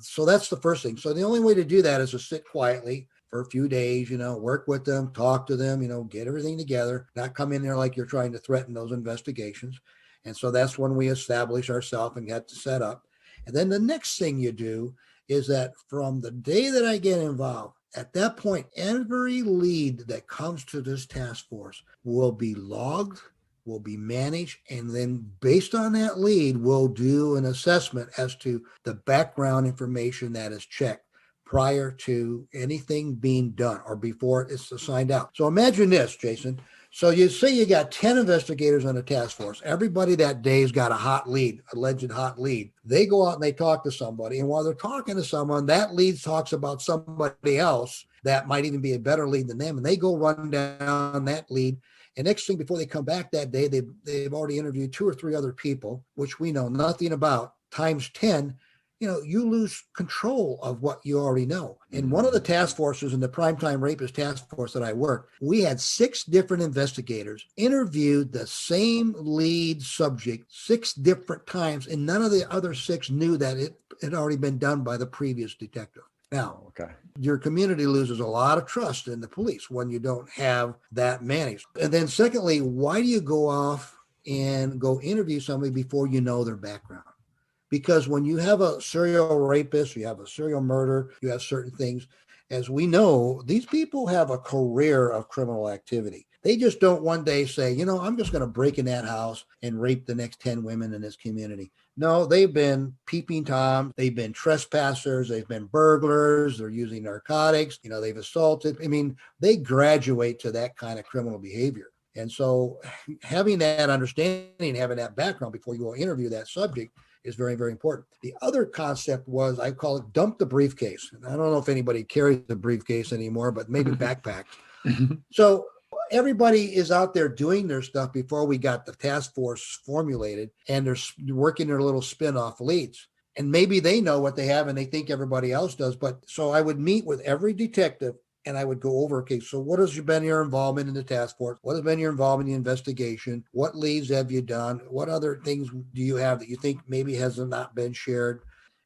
so that's the first thing. So the only way to do that is to sit quietly, for a few days, work with them, talk to them, get everything together, not come in there like you're trying to threaten those investigations. And so that's when we establish ourselves and get to set up. And then the next thing you do is that from the day that I get involved, at that point, every lead that comes to this task force will be logged, will be managed, and then based on that lead, we'll do an assessment as to the background information that is checked prior to anything being done or before it's assigned out. So imagine this, Jason. So you say you got 10 investigators on a task force. Everybody that day's got a hot lead, alleged hot lead. They go out and they talk to somebody. And while they're talking to someone, that lead talks about somebody else that might even be a better lead than them. And they go run down that lead. And next thing, before they come back that day, they've already interviewed 2 or 3 other people, which we know nothing about, times 10. You lose control of what you already know. In one of the task forces, in the Primetime Rapist Task Force that I worked, we had 6 different investigators interviewed the same lead subject 6 different times, and none of the other 6 knew that it had already been done by the previous detective. Now, your community loses a lot of trust in the police when you don't have that managed. And then secondly, why do you go off and go interview somebody before you know their background? Because when you have a serial rapist, you have a serial murder, you have certain things, as we know, these people have a career of criminal activity. They just don't one day say, I'm just going to break in that house and rape the next 10 women in this community. No, they've been peeping Tom. They've been trespassers. They've been burglars. They're using narcotics. They've assaulted. They graduate to that kind of criminal behavior. And so having that understanding, having that background before you go interview that subject is very, very important. The other concept was, I call it dump the briefcase. And I don't know if anybody carries the briefcase anymore, but maybe backpacks. So everybody is out there doing their stuff before we got the task force formulated, and they're working their little spin-off leads. And maybe they know what they have and they think everybody else does. But so I would meet with every detective and I would go over, okay, so what has been your involvement in the task force? What has been your involvement in the investigation? What leads have you done? What other things do you have that you think maybe has not been shared?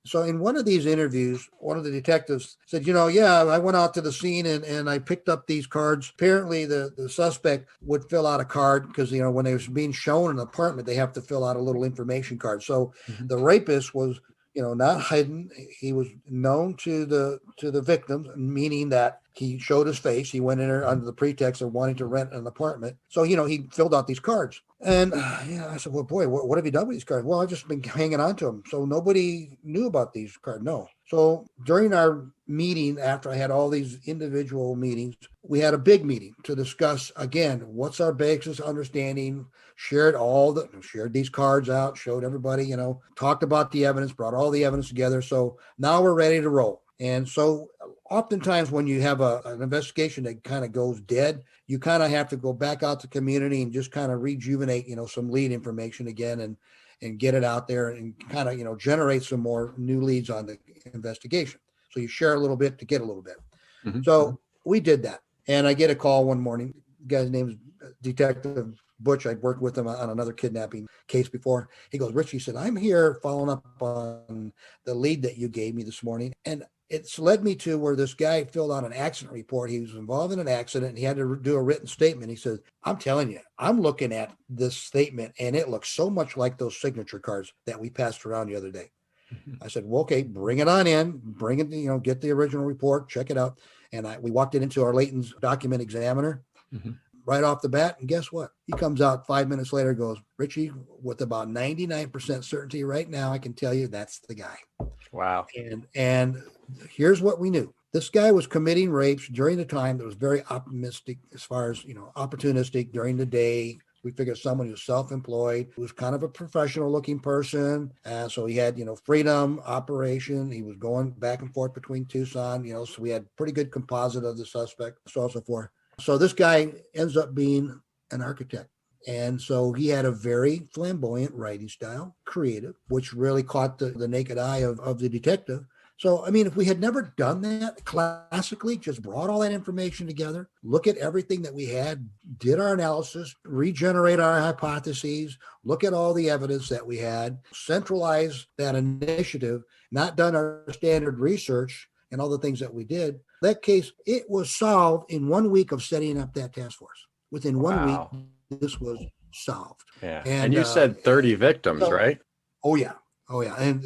So in one of these interviews, one of the detectives said, I went out to the scene and I picked up these cards. Apparently the suspect would fill out a card because, when they was being shown an apartment, they have to fill out a little information card. So the rapist was, not hidden. He was known to the victims, meaning that he showed his face. He went in there under the pretext of wanting to rent an apartment. So, he filled out these cards. And I said, well, boy, what have you done with these cards? Well, I've just been hanging on to them. So nobody knew about these cards. No. So during our meeting, after I had all these individual meetings, we had a big meeting to discuss, again, what's our basis understanding, shared these cards out, showed everybody, talked about the evidence, brought all the evidence together. So now we're ready to roll. And so oftentimes when you have an investigation that kind of goes dead, you kind of have to go back out to the community and just kind of rejuvenate, some lead information again and get it out there and kind of, generate some more new leads on the investigation. So you share a little bit to get a little bit. Mm-hmm. So we did that. And I get a call one morning. The guy's name is Detective Butch. I'd worked with him on another kidnapping case before. He goes, Ritchie said, I'm here following up on the lead that you gave me this morning. And it's led me to where this guy filled out an accident report. He was involved in an accident and he had to do a written statement. He says, I'm telling you, I'm looking at this statement and it looks so much like those signature cards that we passed around the other day. I said, well, okay, bring it on in, bring it, get the original report, check it out. And we walked it into our Layton's document examiner right off the bat. And guess what? He comes out 5 minutes later, goes, Ritchie, with about 99% certainty right now, I can tell you that's the guy. Wow. And here's what we knew. This guy was committing rapes during the time that was very optimistic as far as, opportunistic during the day. We figured someone who's self-employed, who was kind of a professional looking person. So he had, freedom, operation. He was going back and forth between Tucson, so we had pretty good composite of the suspect, so on and so forth. So this guy ends up being an architect. And so he had a very flamboyant writing style, creative, which really caught the naked eye of the detective. So, if we had never done that classically, just brought all that information together, look at everything that we had, did our analysis, regenerate our hypotheses, look at all the evidence that we had, centralize that initiative, not done our standard research and all the things that we did, That case, it was solved in 1 week of setting up that task force. Within 1 week, Wow. this was solved. Yeah. And you said 30 victims, right? Oh yeah. And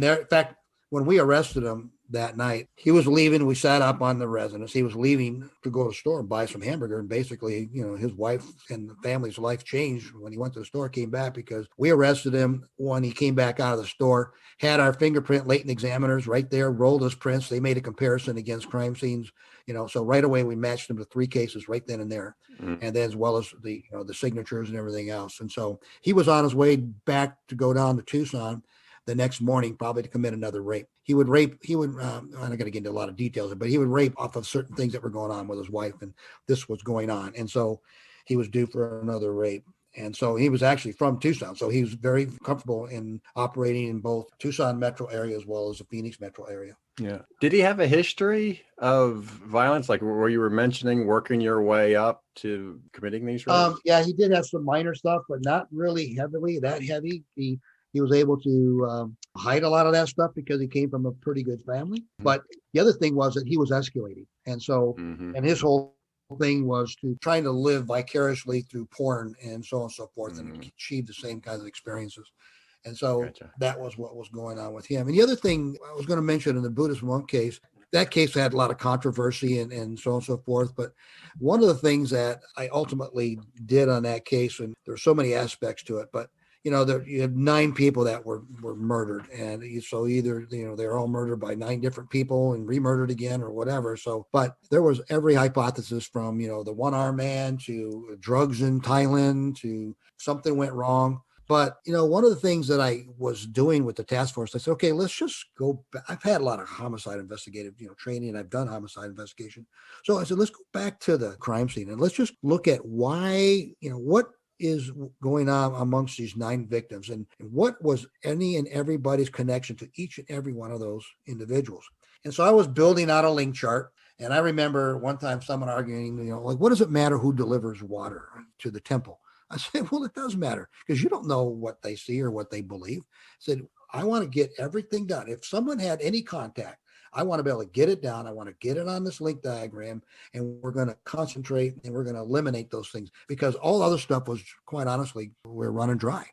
there, in fact, when we arrested him that night, he was leaving. We sat up on the residence. He was leaving to go to the store and buy some hamburger. And basically, his wife and the family's life changed when he went to the store, came back, because we arrested him when he came back out of the store, had our fingerprint latent examiners right there, rolled his prints. They made a comparison against crime scenes, so right away we matched him to 3 cases right then and there. And then as well as the signatures and everything else. And so he was on his way back to go down to Tucson the next morning, probably to commit another rape. I'm not going to get into a lot of details, but he would rape off of certain things that were going on with his wife, and this was going on. And so he was due for another rape. And so he was actually from Tucson. So he was very comfortable in operating in both Tucson metro area as well as the Phoenix metro area. Yeah. Did he have a history of violence, like where you were mentioning working your way up to committing these rapes? Yeah, he did have some minor stuff, but not really that heavy. He was able to hide a lot of that stuff because he came from a pretty good family. But the other thing was that he was escalating. And so, and his whole thing was to trying to live vicariously through porn and so on and so forth, and achieve the same kinds of experiences. And so that was what was going on with him. And the other thing I was going to mention in the Buddhist monk case, that case had a lot of controversy and so on and so forth. But one of the things that I ultimately did on that case, and there's so many aspects to it, but you have 9 people that were murdered. And so either, they're all murdered by 9 different people and re-murdered again or whatever. So, but there was every hypothesis from, the one-armed man to drugs in Thailand to something went wrong. But, one of the things that I was doing with the task force, I said, okay, let's just go back. I've had a lot of homicide investigative, training, and I've done homicide investigation. So I said, let's go back to the crime scene and let's just look at why, what is going on amongst these 9 victims, and what was any and everybody's connection to each and every one of those individuals. And so I was building out a link chart, and I remember one time someone arguing, like, what does it matter who delivers water to the temple? I said, well, it does matter, because you don't know what they see or what they believe. I said, I want to get everything done. If someone had any contact, I want to be able to get it down. I want to get it on this link diagram, and we're going to concentrate and we're going to eliminate those things, because all other stuff was, quite honestly, we're running dry.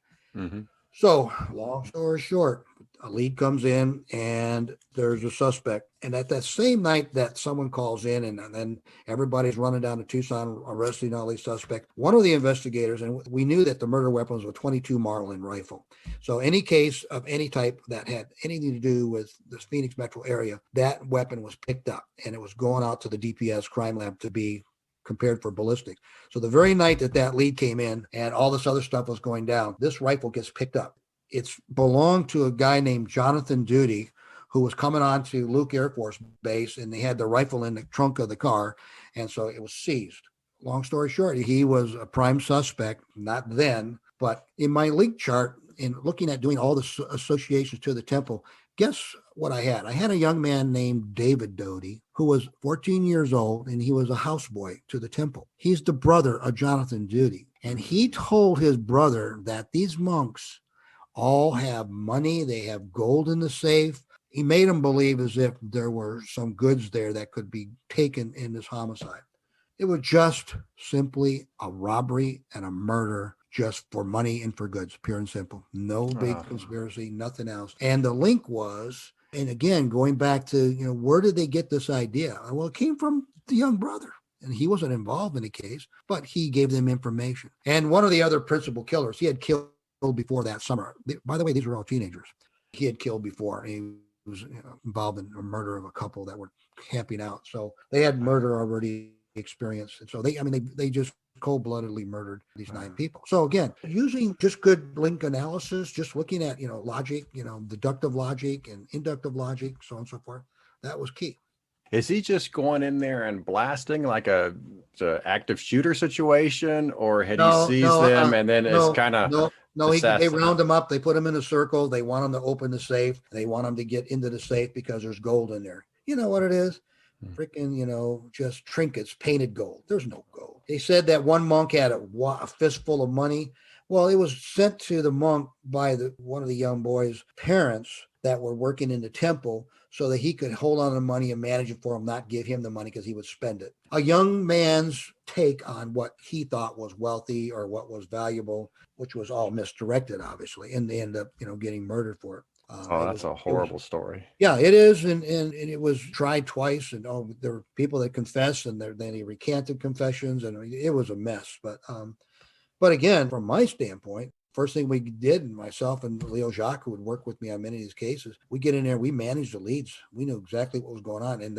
So long story short, a lead comes in and there's a suspect. And at that same night that someone calls in, and then everybody's running down to Tucson, arresting all these suspects, one of the investigators, and we knew that the murder weapon was a .22 Marlin rifle. So any case of any type that had anything to do with this Phoenix metro area, that weapon was picked up and it was going out to the DPS crime lab to be compared for ballistic. So the very night that lead came in and all this other stuff was going down, this rifle gets picked up. It's belonged to a guy named Jonathan Duty, who was coming on to Luke Air Force Base, and they had the rifle in the trunk of the car. And so it was seized. Long story short, he was a prime suspect, not then, but in my link chart, in looking at doing all the associations to the temple, guess what I had? I had a young man named David Doty, who was 14 years old, and he was a houseboy to the temple. He's the brother of Jonathan Duty. And he told his brother that these monks all have money, they have gold in the safe. He made him believe as if there were some goods there that could be taken in this homicide. It was just simply a robbery and a murder, just for money and for goods, pure and simple. No big conspiracy, nothing else. And the link was, and again, going back to, where did they get this idea? Well, it came from the young brother. And he wasn't involved in the case, but he gave them information. And one of the other principal killers, he had killed before that summer. By the way, these were all teenagers. He had killed before. He was involved in a murder of a couple that were camping out. So they had murder already experienced. And so they just cold-bloodedly murdered these 9 people. So again, using just good link analysis, just looking at, logic, deductive logic and inductive logic, so on and so forth, that was key. Is he just going in there and blasting like a active shooter situation, or had he seized them and then it's kind of they round them up, they put them in a circle, they want them to open the safe, they want them to get into the safe because there's gold in there. You know what it is? Freaking, just trinkets, painted gold. There's no gold. They said that one monk had a fistful of money. Well, it was sent to the monk by one of the young boys' parents that were working in the temple so that he could hold on to the money and manage it for him, not give him the money because he would spend it. A young man's take on what he thought was wealthy or what was valuable, which was all misdirected, obviously, and they end up, getting murdered for it. Oh, that's a horrible story. Yeah, it is. And it was tried twice. And there were people that confessed and then he recanted confessions and it was a mess. But again, from my standpoint, first thing we did, myself and Leo Jacques, who would work with me on many of these cases, we get in there, we managed the leads. We knew exactly what was going on. And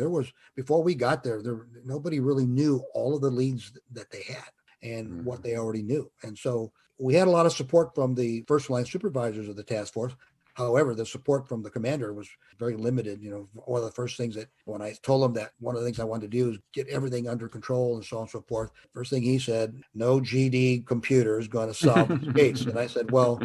before we got there, nobody really knew all of the leads that they had and what they already knew. And so we had a lot of support from the first line supervisors of the task force. However, the support from the commander was very limited. One of the first things that when I told him that one of the things I wanted to do is get everything under control and so on and so forth, first thing he said, no GD computer is going to solve this case. And I said, well,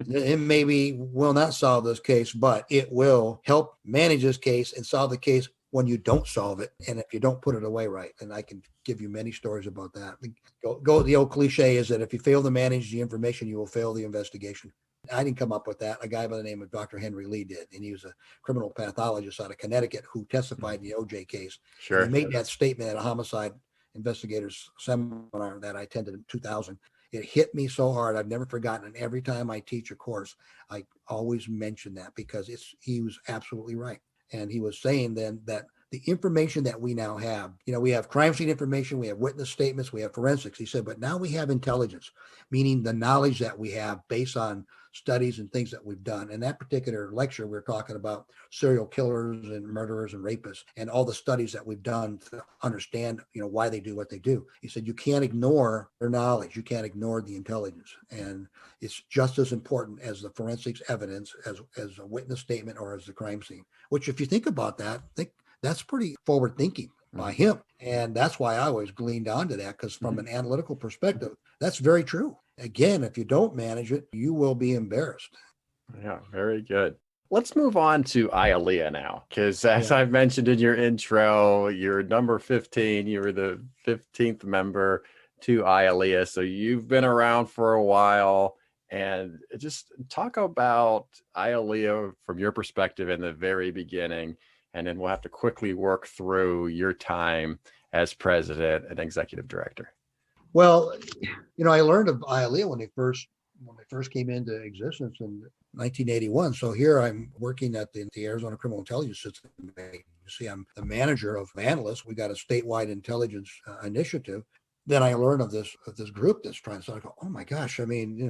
it maybe will not solve this case, but it will help manage this case and solve the case when you don't solve it and if you don't put it away right. And I can give you many stories about that. The old cliche is that if you fail to manage the information, you will fail the investigation. I didn't come up with that. A guy by the name of Dr. Henry Lee did, and he was a criminal pathologist out of Connecticut who testified in the OJ case. Sure. He made that statement at a homicide investigators seminar that I attended in 2000. It hit me so hard. I've never forgotten. And every time I teach a course, I always mention that because he was absolutely right. And he was saying then that the information that we now have, we have crime scene information, we have witness statements, we have forensics. He said, but now we have intelligence, meaning the knowledge that we have based on studies and things that we've done. In that particular lecture, we were talking about serial killers and murderers and rapists and all the studies that we've done to understand, why they do what they do. He said, you can't ignore their knowledge. You can't ignore the intelligence. And it's just as important as the forensics evidence, as a witness statement or as the crime scene, which if you think about that, that's pretty forward thinking by him. And that's why I always gleaned onto that, because from an analytical perspective, that's very true. Again, if you don't manage it, you will be embarrassed. Yeah, very good. Let's move on to IALEIA now, because as I've mentioned in your intro, you're number 15. You were the 15th member to IALEIA. So you've been around for a while. And just talk about IALEIA from your perspective in the very beginning. And then we'll have to quickly work through your time as president and executive director. Well, I learned of IALEIA when they first came into existence in 1981. So here I'm working at the Arizona Criminal Intelligence System. You see, I'm the manager of Analysts. We got a statewide intelligence initiative. Then I learned of this group that's trying to. So I go, oh my gosh! I mean,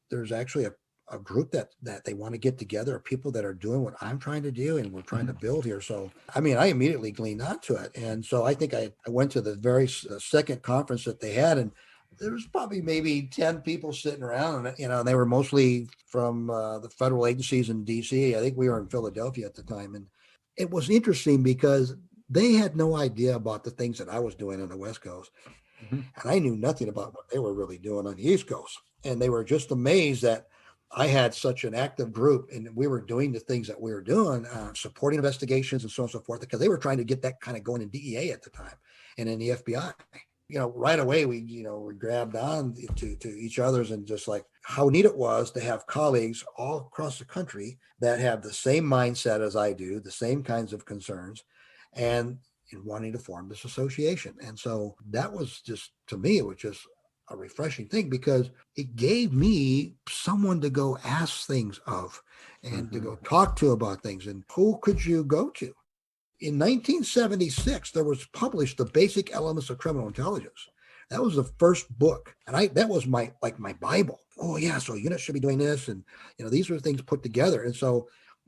there's actually a group that they want to get together, people that are doing what I'm trying to do and we're trying to build here. So, I mean, I immediately gleaned onto it. And so I think I went to the very second conference that they had, and there was probably maybe 10 people sitting around, and, they were mostly from the federal agencies in DC. I think we were in Philadelphia at the time. And it was interesting because they had no idea about the things that I was doing on the West Coast. And I knew nothing about what they were really doing on the East Coast. And they were just amazed that I had such an active group and we were doing the things that we were doing, supporting investigations and so on and so forth, because they were trying to get that kind of going in DEA at the time and in the FBI. Right away, we grabbed on to each other's and just like how neat it was to have colleagues all across the country that have the same mindset as I do, the same kinds of concerns, and in wanting to form this association. And so that was just, to me, it was just a refreshing thing because it gave me someone to go ask things of and to go talk to about things. And who could you go to? In 1976, there was published The Basic Elements of Criminal Intelligence. That was the first book. And that was my Bible. Oh yeah. So units should be doing this. And, these were things put together.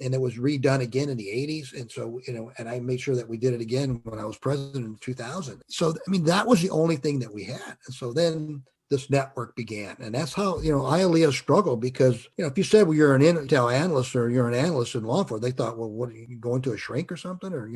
And it was redone again in the 80s. And so, and I made sure that we did it again when I was president in 2000. So, I mean, that was the only thing that we had. And so then this network began. And that's how, IALEIA struggled because, if you said, well, you're an intel analyst or you're an analyst in law enforcement, they thought, well, what are you going to a shrink or something? Or,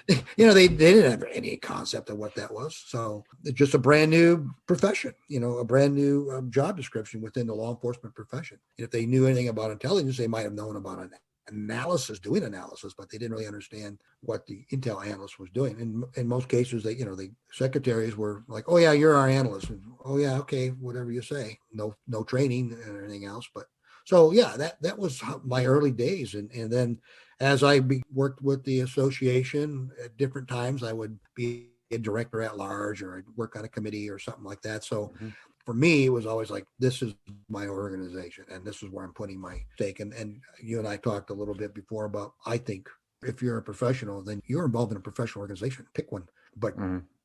they didn't have any concept of what that was. So it's just a brand new profession, a brand new job description within the law enforcement profession. If they knew anything about intelligence, they might have known about doing analysis, but they didn't really understand what the intel analyst was doing. In most cases, the secretaries were like, "Oh yeah, you're our analyst." And, "Oh yeah, okay, whatever you say." No training and anything else. But so yeah, that was my early days. And then as I worked with the association at different times, I would be a director at large, or I'd work on a committee or something like that. So for me, it was always like, this is my organization and this is where I'm putting my stake. And you and I talked a little bit before about, I think if you're a professional, then you're involved in a professional organization. Pick one, but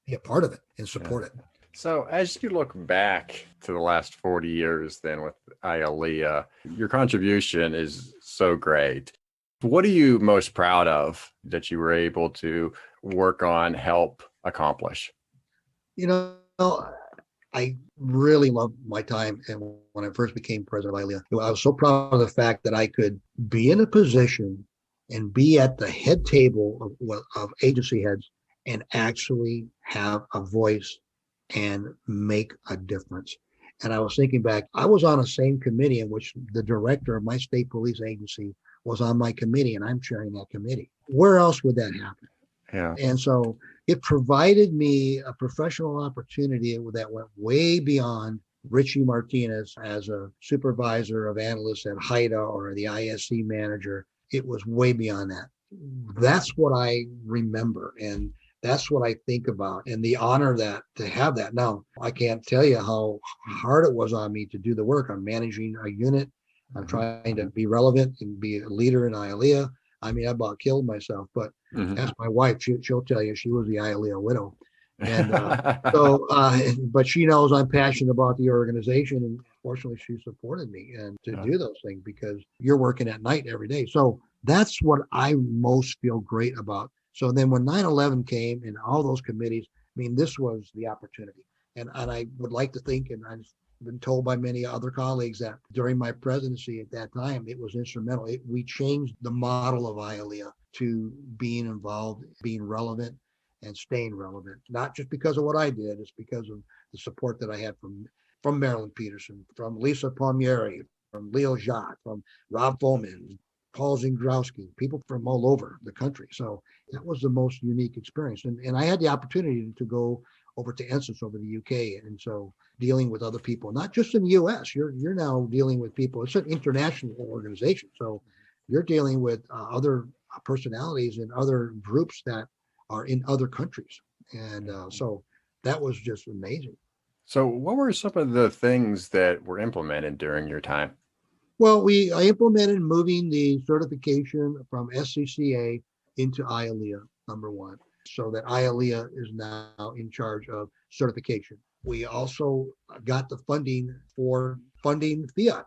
be a part of it and support it. So as you look back to the last 40 years then with IALEIA, your contribution is so great. What are you most proud of that you were able to work on, help accomplish? I really loved my time. And when I first became president of IALEIA, I was so proud of the fact that I could be in a position and be at the head table of agency heads and actually have a voice and make a difference. And I was thinking back, I was on the same committee in which the director of my state police agency was on my committee, and I'm chairing that committee. Where else would that happen? Yeah. And so it provided me a professional opportunity that went way beyond Ritchie Martinez as a supervisor of analysts at HIDTA or the ISC manager. It was way beyond that. That's what I remember. And that's what I think about, and the honor to have that. Now, I can't tell you how hard it was on me to do the work. I'm managing a unit. I'm trying to be relevant and be a leader in IALEIA. I mean, I about killed myself, but ask my wife, she'll tell you she was the IALEIA widow. And but she knows I'm passionate about the organization, and fortunately she supported me and to do those things, because you're working at night every day. So that's what I most feel great about. So then when 9/11 came and all those committees, I mean, this was the opportunity. And I would like to think, and I've been told by many other colleagues, that during my presidency at that time, it was instrumental. We changed the model of IALEIA to being involved, being relevant, and staying relevant, not just because of what I did, it's because of the support that I had from Marilyn Peterson, from Lisa Palmieri, from Leo Jacques, from Rob Foman, Paul Zingrowski, people from all over the country. So that was the most unique experience. And I had the opportunity to go over to Ensis over the UK. And so dealing with other people, not just in the US, you're now dealing with people. It's an international organization. So you're dealing with other personalities and other groups that are in other countries. And so that was just amazing. So what were some of the things that were implemented during your time? Well, I implemented moving the certification from SCCA into IALEIA, number one, so that IALEIA is now in charge of certification. We also got the funding for funding FIAT.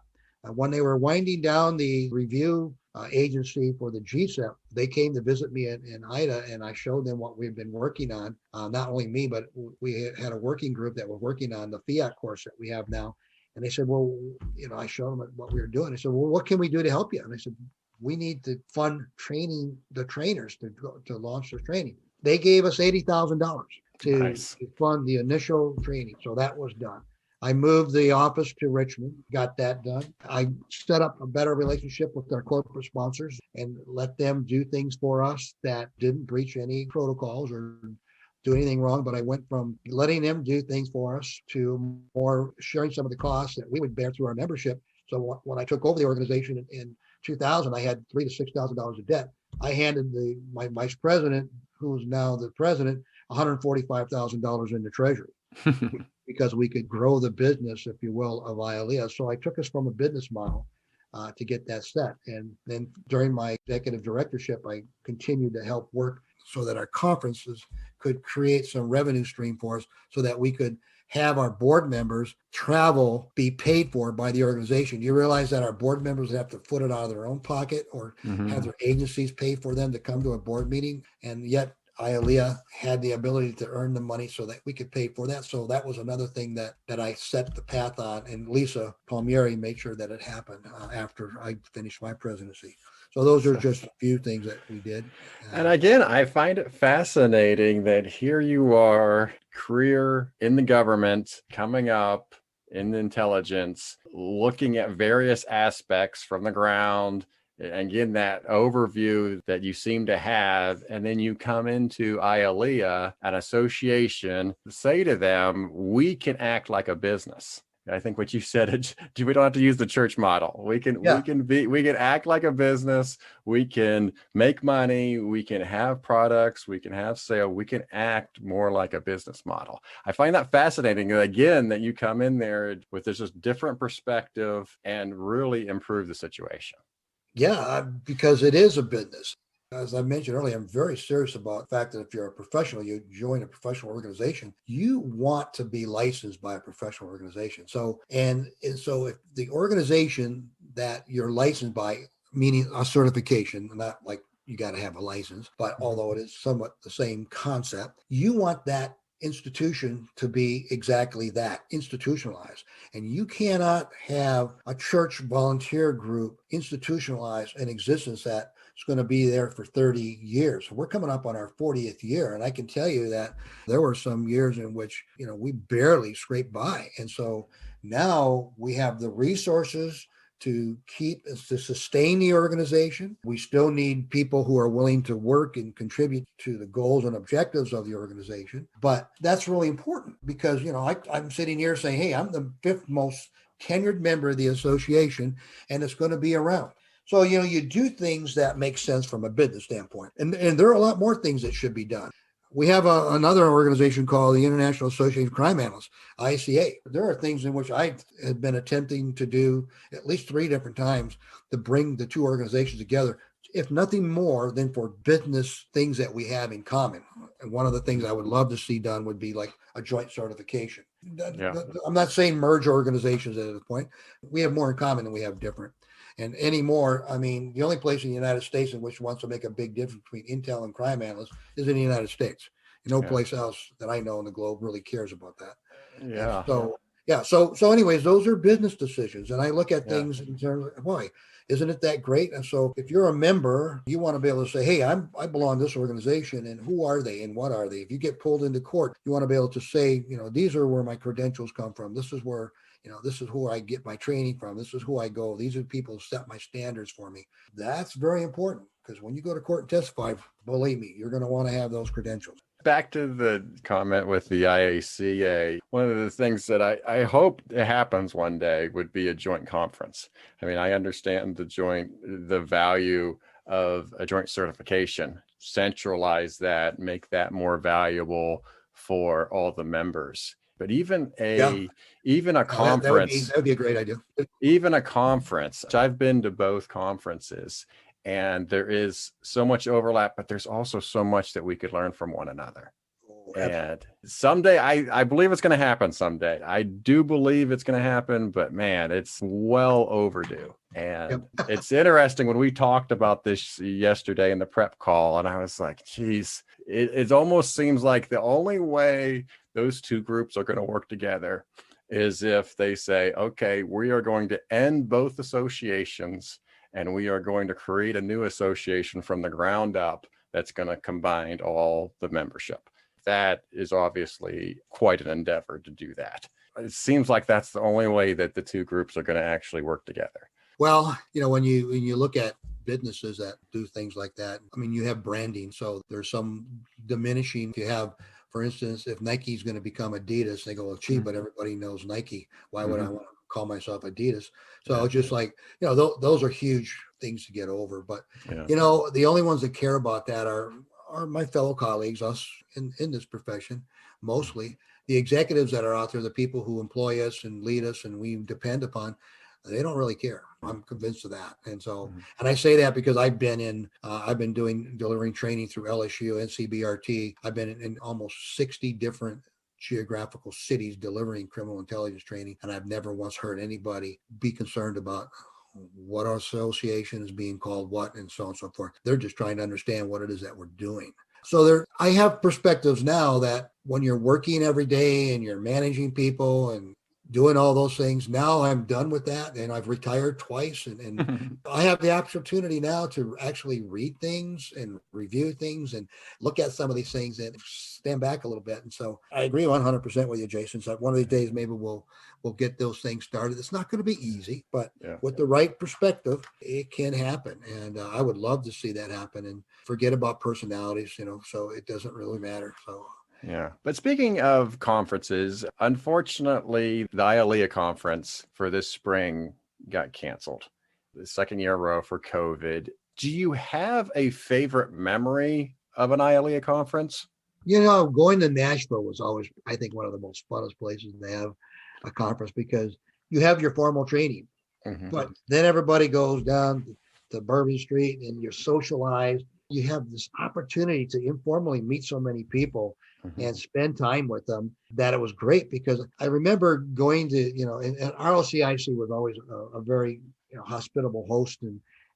When they were winding down the review agency for the GSEP, they came to visit me in HIDTA, and I showed them what we've been working on. Not only me, but we had a working group that was working on the FIAT course that we have now. And they said, well, I showed them what we were doing. I said, well, what can we do to help you? And I said, we need to fund training the trainers to launch their training. They gave us $80,000 to fund the initial training. So that was done. I moved the office to Richmond, got that done. I set up a better relationship with our corporate sponsors and let them do things for us that didn't breach any protocols or do anything wrong, but I went from letting them do things for us to more sharing some of the costs that we would bear through our membership. So when I took over the organization in 2000, I had $3,000 to $6,000 of debt. I handed my vice president, who is now the president, $145,000 in the treasury because we could grow the business, if you will, of IALEIA. So I took us from a business model to get that set. And then during my executive directorship, I continued to help work so that our conferences could create some revenue stream for us so that we could have our board members travel be paid for by the organization. You realize that our board members have to foot it out of their own pocket or have their agencies pay for them to come to a board meeting. And yet IALEIA had the ability to earn the money so that we could pay for that. So that was another thing that I set the path on. And Lisa Palmieri made sure that it happened after I finished my presidency. So those are just a few things that we did. And again, I find it fascinating that here you are, career in the government, coming up in intelligence, looking at various aspects from the ground, and getting that overview that you seem to have. And then you come into IALEIA, an association, say to them, we can act like a business. I think what you said, we don't have to use the church model. We can act like a business. We can make money. We can have products. We can have sale. We can act more like a business model. I find that fascinating. Again, that you come in there with this just different perspective and really improve the situation. Yeah, because it is a business. As I mentioned earlier, I'm very serious about the fact that if you're a professional, you join a professional organization, you want to be licensed by a professional organization. So if the organization that you're licensed by, meaning a certification, not like you got to have a license, but although it is somewhat the same concept, you want that institution to be exactly that, institutionalized. And you cannot have a church volunteer group institutionalized an existence that is going to be there for 30 years. We're coming up on our 40th year. And I can tell you that there were some years in which, we barely scraped by. And so now we have the resources to sustain the organization. We still need people who are willing to work and contribute to the goals and objectives of the organization. But that's really important because, I'm sitting here saying, hey, I'm the 5th most tenured member of the association, and it's going to be around. So, you do things that make sense from a business standpoint. And there are a lot more things that should be done. We have another organization called the International Association of Crime Analysts, ICA. There are things in which I have been attempting to do at least 3 different times to bring the two organizations together, if nothing more than for business things that we have in common. And one of the things I would love to see done would be like a joint certification. Yeah. I'm not saying merge organizations at this point. We have more in common than we have different. And anymore, the only place in the United States in which wants to make a big difference between intel and crime analysts is in the United States. No place else that I know in the globe really cares about that. Yeah. So anyways, those are business decisions. And I look at things in terms of, why? Isn't it that great? And so if you're a member, you want to be able to say, hey, I belong to this organization, and who are they and what are they? If you get pulled into court, you want to be able to say, these are where my credentials come from. This is where this is who I get my training from. This is who I go. These are the people who set my standards for me. That's very important because when you go to court and testify, believe me, you're going to want to have those credentials. Back to the comment with the IACA, one of the things that I hope it happens one day would be a joint conference. I understand the value of a joint certification, centralize that, make that more valuable for all the members. But even a conference, that would be a great idea. Even a conference. I've been to both conferences, and there is so much overlap, but there's also so much that we could learn from one another. And someday, I believe it's going to happen someday. I do believe it's going to happen, but man, it's well overdue. And it's interesting when we talked about this yesterday in the prep call, and I was like, geez, it almost seems like the only way those two groups are going to work together is if they say, okay, we are going to end both associations and we are going to create a new association from the ground up that's going to combine all the membership. That is obviously quite an endeavor to do that. It seems like that's the only way that the two groups are going to actually work together. Well, when you look at businesses that do things like that, you have branding. So there's some diminishing. If you have, for instance, if Nike's going to become Adidas, they go, well, gee, but everybody knows Nike. Why would I want to call myself Adidas? So it's just like, those are huge things to get over. But, the only ones that care about that are my fellow colleagues, us in this profession, mostly. The executives that are out there, the people who employ us and lead us and we depend upon, they don't really care. I'm convinced of that. And so, and I say that because I've been delivering training through LSU, NCBRT. I've been in almost 60 different geographical cities delivering criminal intelligence training. And I've never once heard anybody be concerned about what our association is being called what and so on and so forth. They're just trying to understand what it is that we're doing. So I have perspectives now that when you're working every day and you're managing people and doing all those things. Now I'm done with that, and I've retired twice, and I have the opportunity now to actually read things and review things and look at some of these things and stand back a little bit. And so I agree 100% with you, Jason. So one of these days, maybe we'll get those things started. It's not going to be easy, but with the right perspective, it can happen. And I would love to see that happen and forget about personalities, so it doesn't really matter. So. Yeah. But speaking of conferences, unfortunately, the IALEIA conference for this spring got canceled. The second year in a row for COVID. Do you have a favorite memory of an IALEIA conference? Going to Nashville was always, I think, one of the most funnest places to have a conference because you have your formal training, but then everybody goes down to Bourbon Street and you're socialized. You have this opportunity to informally meet so many people and spend time with them that it was great because I remember going to, and ROCIC was always a very hospitable host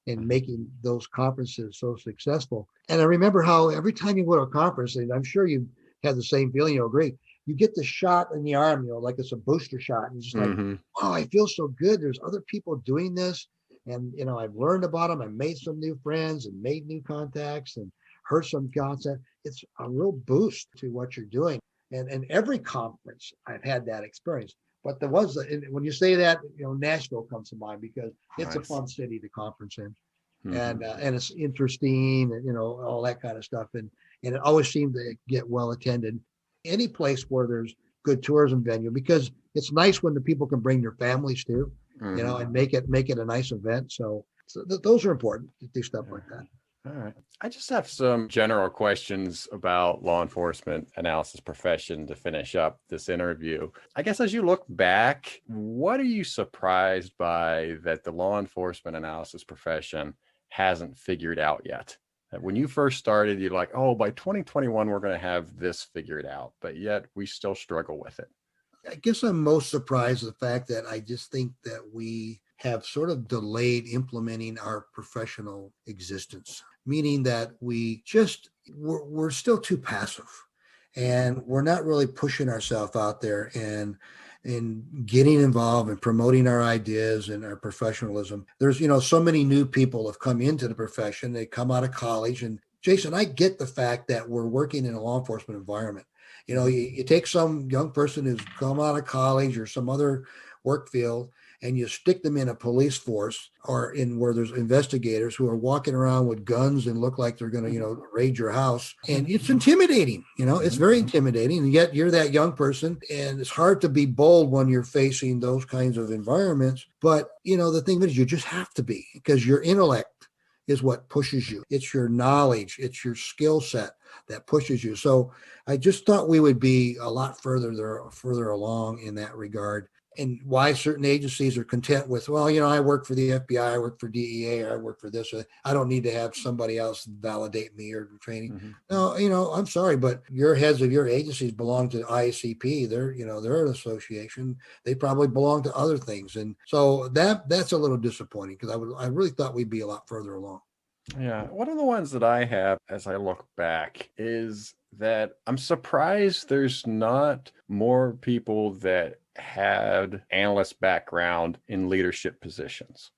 and making those conferences so successful. And I remember how every time you go to a conference, and I'm sure you had the same feeling, you'll agree, you get the shot in the arm, like it's a booster shot. And it's just like, oh, I feel so good. There's other people doing this. And, I've learned about them. I made some new friends and made new contacts and heard some content. It's a real boost to what you're doing. And every conference, I've had that experience. But there was, when you say that, Nashville comes to mind because it's a fun city to conference in. And it's interesting and, all that kind of stuff. And it always seemed to get well attended. Any place where there's good tourism venue, because it's nice when the people can bring their families too. And make it a nice event. So those are important to do stuff like that. All right. I just have some general questions about law enforcement analysis profession to finish up this interview. I guess as you look back, what are you surprised by that the law enforcement analysis profession hasn't figured out yet? When you first started, you're like, oh, by 2021, we're going to have this figured out, but yet we still struggle with it. I guess I'm most surprised at the fact that I just think that we have sort of delayed implementing our professional existence, meaning that we're still too passive and we're not really pushing ourselves out there and getting involved and promoting our ideas and our professionalism. There's, so many new people have come into the profession. They come out of college. And Jason, I get the fact that we're working in a law enforcement environment. You take some young person who's come out of college or some other work field and you stick them in a police force or in where there's investigators who are walking around with guns and look like they're going to, raid your house. And it's intimidating, it's very intimidating. And yet you're that young person and it's hard to be bold when you're facing those kinds of environments. But, the thing is you just have to be because your intellect is what pushes you. It's your knowledge. It's your skill set that pushes you. So I just thought we would be a lot further along in that regard. And why certain agencies are content with, well, I work for the FBI, I work for DEA, or I work for this. I don't need to have somebody else validate me or training. No, I'm sorry, but your heads of your agencies belong to IACP. They're an association. They probably belong to other things. And so that's a little disappointing because I really thought we'd be a lot further along. Yeah. One of the ones that I have as I look back is that I'm surprised there's not more people that had analyst background in leadership positions.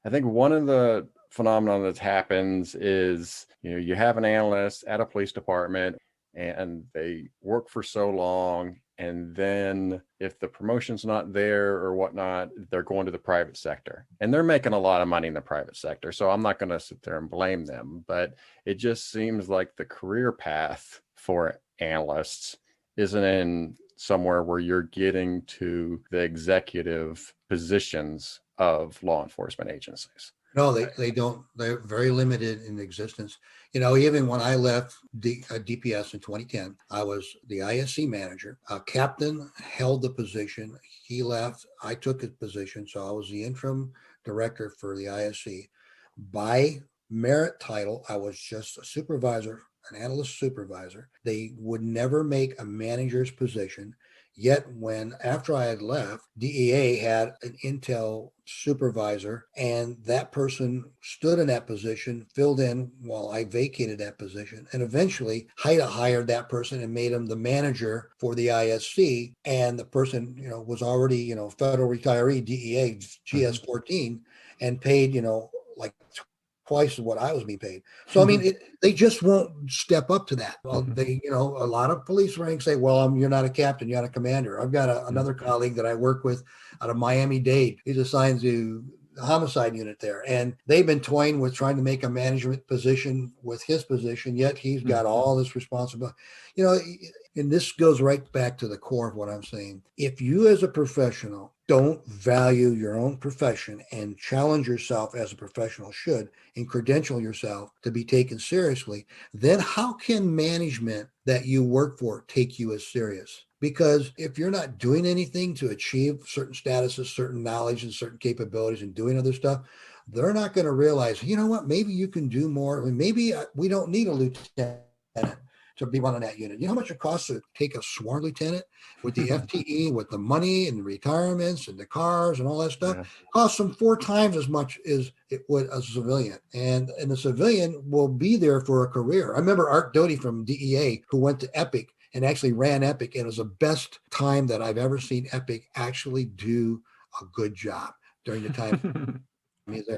I think one of the phenomena that happens is, you have an analyst at a police department and they work for so long. And then if the promotion's not there or whatnot, they're going to the private sector and they're making a lot of money in the private sector. So I'm not going to sit there and blame them, but it just seems like the career path for analysts isn't in somewhere where you're getting to the executive positions of law enforcement agencies. No, they don't. They're very limited in existence. Even when I left DPS in 2010, I was the ISC manager. A captain held the position. He left. I took his position. So I was the interim director for the ISC. By merit title, I was just a supervisor, an analyst supervisor. They would never make a manager's position. Yet after I had left, DEA had an intel supervisor, and that person stood in that position, filled in while I vacated that position. And eventually HIDTA hired that person and made him the manager for the ISC. And the person, was already, federal retiree, DEA, GS-14, and paid, like twice what I was being paid. So, I mean, they just won't step up to that. Well, a lot of police ranks say, well, you're not a captain, you're not a commander. I've got another colleague that I work with out of Miami-Dade. He's assigned to the homicide unit there. And they've been toying with trying to make a management position with his position, yet he's got all this responsibility. And this goes right back to the core of what I'm saying. If you as a professional don't value your own profession and challenge yourself as a professional should and credential yourself to be taken seriously, then how can management that you work for take you as serious? Because if you're not doing anything to achieve certain statuses, certain knowledge, and certain capabilities and doing other stuff, they're not going to realize, you know what, maybe you can do more. Maybe we don't need a lieutenant to be running that unit. You know how much it costs to take a sworn lieutenant with the FTE, with the money and the retirements and the cars and all that stuff? It costs them 4 times as much as it would a civilian. And the civilian will be there for a career. I remember Art Doty from DEA, who went to Epic and actually ran Epic, and it was the best time that I've ever seen Epic actually do a good job during the time.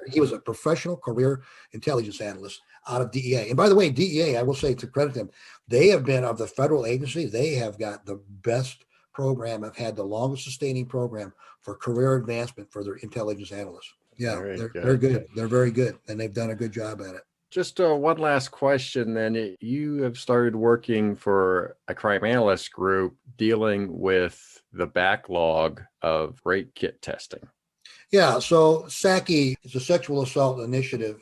He was a professional career intelligence analyst out of DEA. And by the way, DEA, I will say to credit them, they have been, of the federal agencies, they have got the best program, have had the longest sustaining program for career advancement for their intelligence analysts. Yeah, they're good. They're very good. And they've done a good job at it. Just one last question then. You have started working for a crime analyst group dealing with the backlog of rape kit testing. Yeah, so SACI is a sexual assault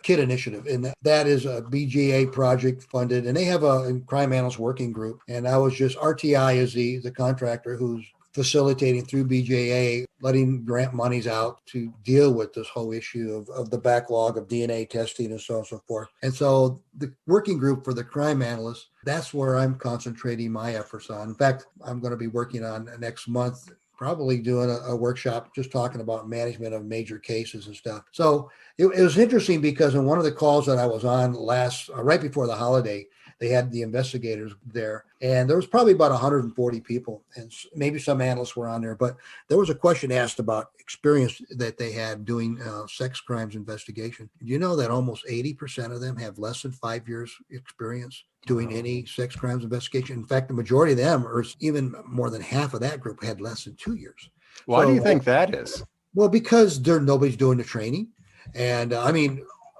kit initiative, and that is a BGA project funded, and they have a crime analyst working group. And RTI is the contractor who's facilitating through BJA, letting grant monies out to deal with this whole issue of the backlog of DNA testing and so on and so forth. And so the working group for the crime analysts, that's where I'm concentrating my efforts on. In fact, I'm going to be working on next month, probably doing a workshop just talking about management of major cases and stuff. So it was interesting because in one of the calls that I was on right before the holiday, they had the investigators there, and there was probably about 140 people, and maybe some analysts were on there, but there was a question asked about experience that they had doing sex crimes investigation. Do you know that almost 80% of them have less than 5 years experience doing any sex crimes investigation? In fact, the majority of them, or even more than half of that group, had less than 2 years. Why do you think that is? Well, because nobody's doing the training. And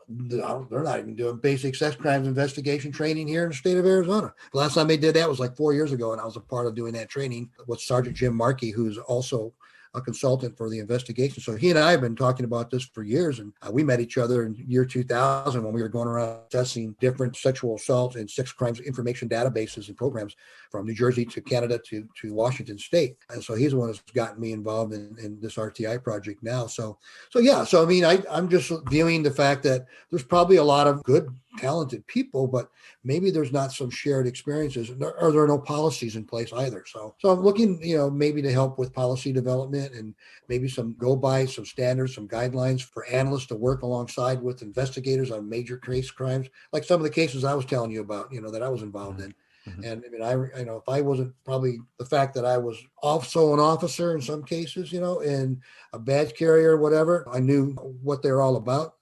they're not even doing basic sex crimes investigation training here in the state of Arizona. The last time they did that was like 4 years ago, and I was a part of doing that training with Sergeant Jim Markey, who's also a consultant for the investigation. So he and I have been talking about this for years, and we met each other in year 2000 when we were going around assessing different sexual assault and sex crimes information databases and programs from New Jersey to Canada to Washington State. And so he's the one that's gotten me involved in this RTI project now. So I mean, I'm just viewing the fact that there's probably a lot of good, talented people, but maybe there's not some shared experiences, or there are no policies in place either. So I'm looking, maybe to help with policy development and maybe some some standards, some guidelines for analysts to work alongside with investigators on major case crimes, like some of the cases I was telling you about, that I was involved in. Mm-hmm. And I mean, if I wasn't probably the fact that I was also an officer in some cases, and a badge carrier or whatever, I knew what they're all about.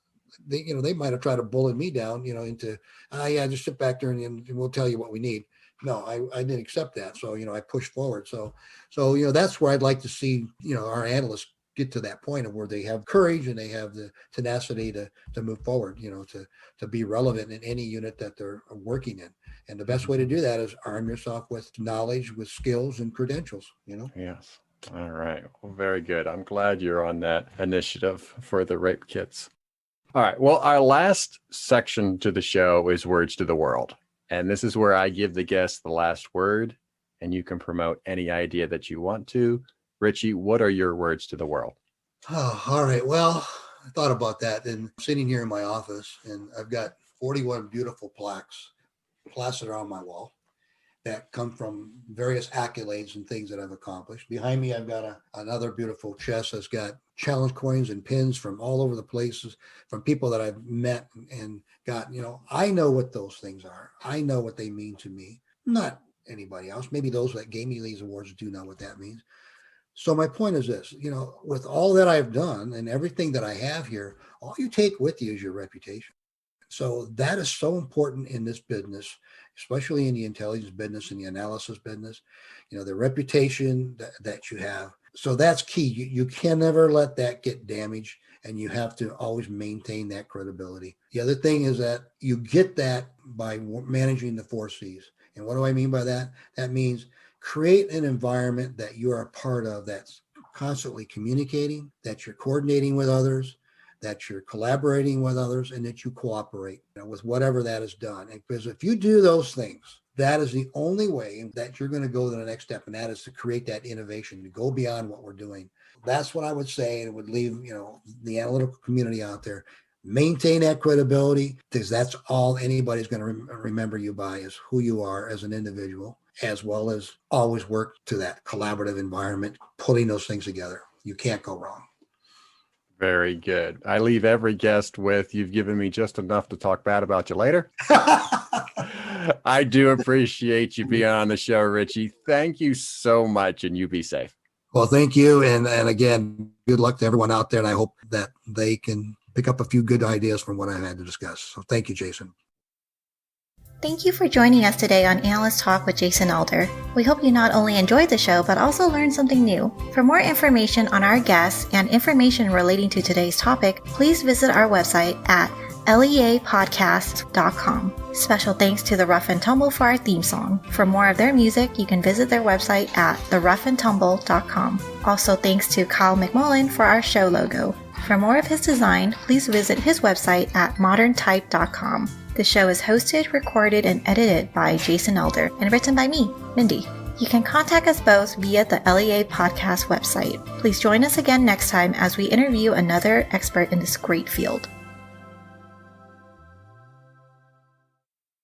They might have tried to bullet me down, into, just sit back there and we'll tell you what we need. No, I didn't accept that. So, I pushed forward. So, that's where I'd like to see, our analysts get to that point of where they have courage and they have the tenacity to move forward, to be relevant in any unit that they're working in. And the best way to do that is arm yourself with knowledge, with skills and credentials, Yes. All right. Well, very good. I'm glad you're on that initiative for the rape kits. All right. Well, our last section to the show is Words to the World. And this is where I give the guest the last word, and you can promote any idea that you want to. Ritchie, what are your words to the world? Oh, all right. Well, I thought about that, and I'm sitting here in my office, and I've got 41 beautiful plaques plastered on my wall. that come from various accolades and things that I've accomplished. Behind me, I've got another beautiful chest that's got challenge coins and pins from all over the places, from people that I've met and got, I know what those things are. I know what they mean to me, not anybody else. Maybe those that gave me these awards do know what that means. So my point is this, with all that I've done and everything that I have here, all you take with you is your reputation. So that is so important in this business, especially in the intelligence business and the analysis business, the reputation that you have. So that's key. You can never let that get damaged, and you have to always maintain that credibility. The other thing is that you get that by managing the 4 C's. And what do I mean by that? That means create an environment that you are a part of that's constantly communicating, that you're coordinating with others, that you're collaborating with others, and that you cooperate with whatever that is done. And because if you do those things, that is the only way that you're going to go to the next step, and that is to create that innovation, to go beyond what we're doing. That's what I would say, and it would leave the analytical community out there. Maintain that credibility, because that's all anybody's going to remember you by, is who you are as an individual, as well as always work to that collaborative environment, putting those things together. You can't go wrong. Very good. I leave every guest with, you've given me just enough to talk bad about you later. I do appreciate you being on the show, Ritchie. Thank you so much, and you be safe. Well, thank you. And again, good luck to everyone out there. And I hope that they can pick up a few good ideas from what I've had to discuss. So thank you, Jason. Thank you for joining us today on Analyst Talk with Jason Elder. We hope you not only enjoyed the show, but also learned something new. For more information on our guests and information relating to today's topic, please visit our website at leapodcast.com. Special thanks to the Rough and Tumble for our theme song. For more of their music, you can visit their website at theroughandtumble.com. Also thanks to Kyle McMullen for our show logo. For more of his design, please visit his website at moderntype.com. The show is hosted, recorded, and edited by Jason Elder and written by me, Mindy. You can contact us both via the LEA Podcast website. Please join us again next time as we interview another expert in this great field.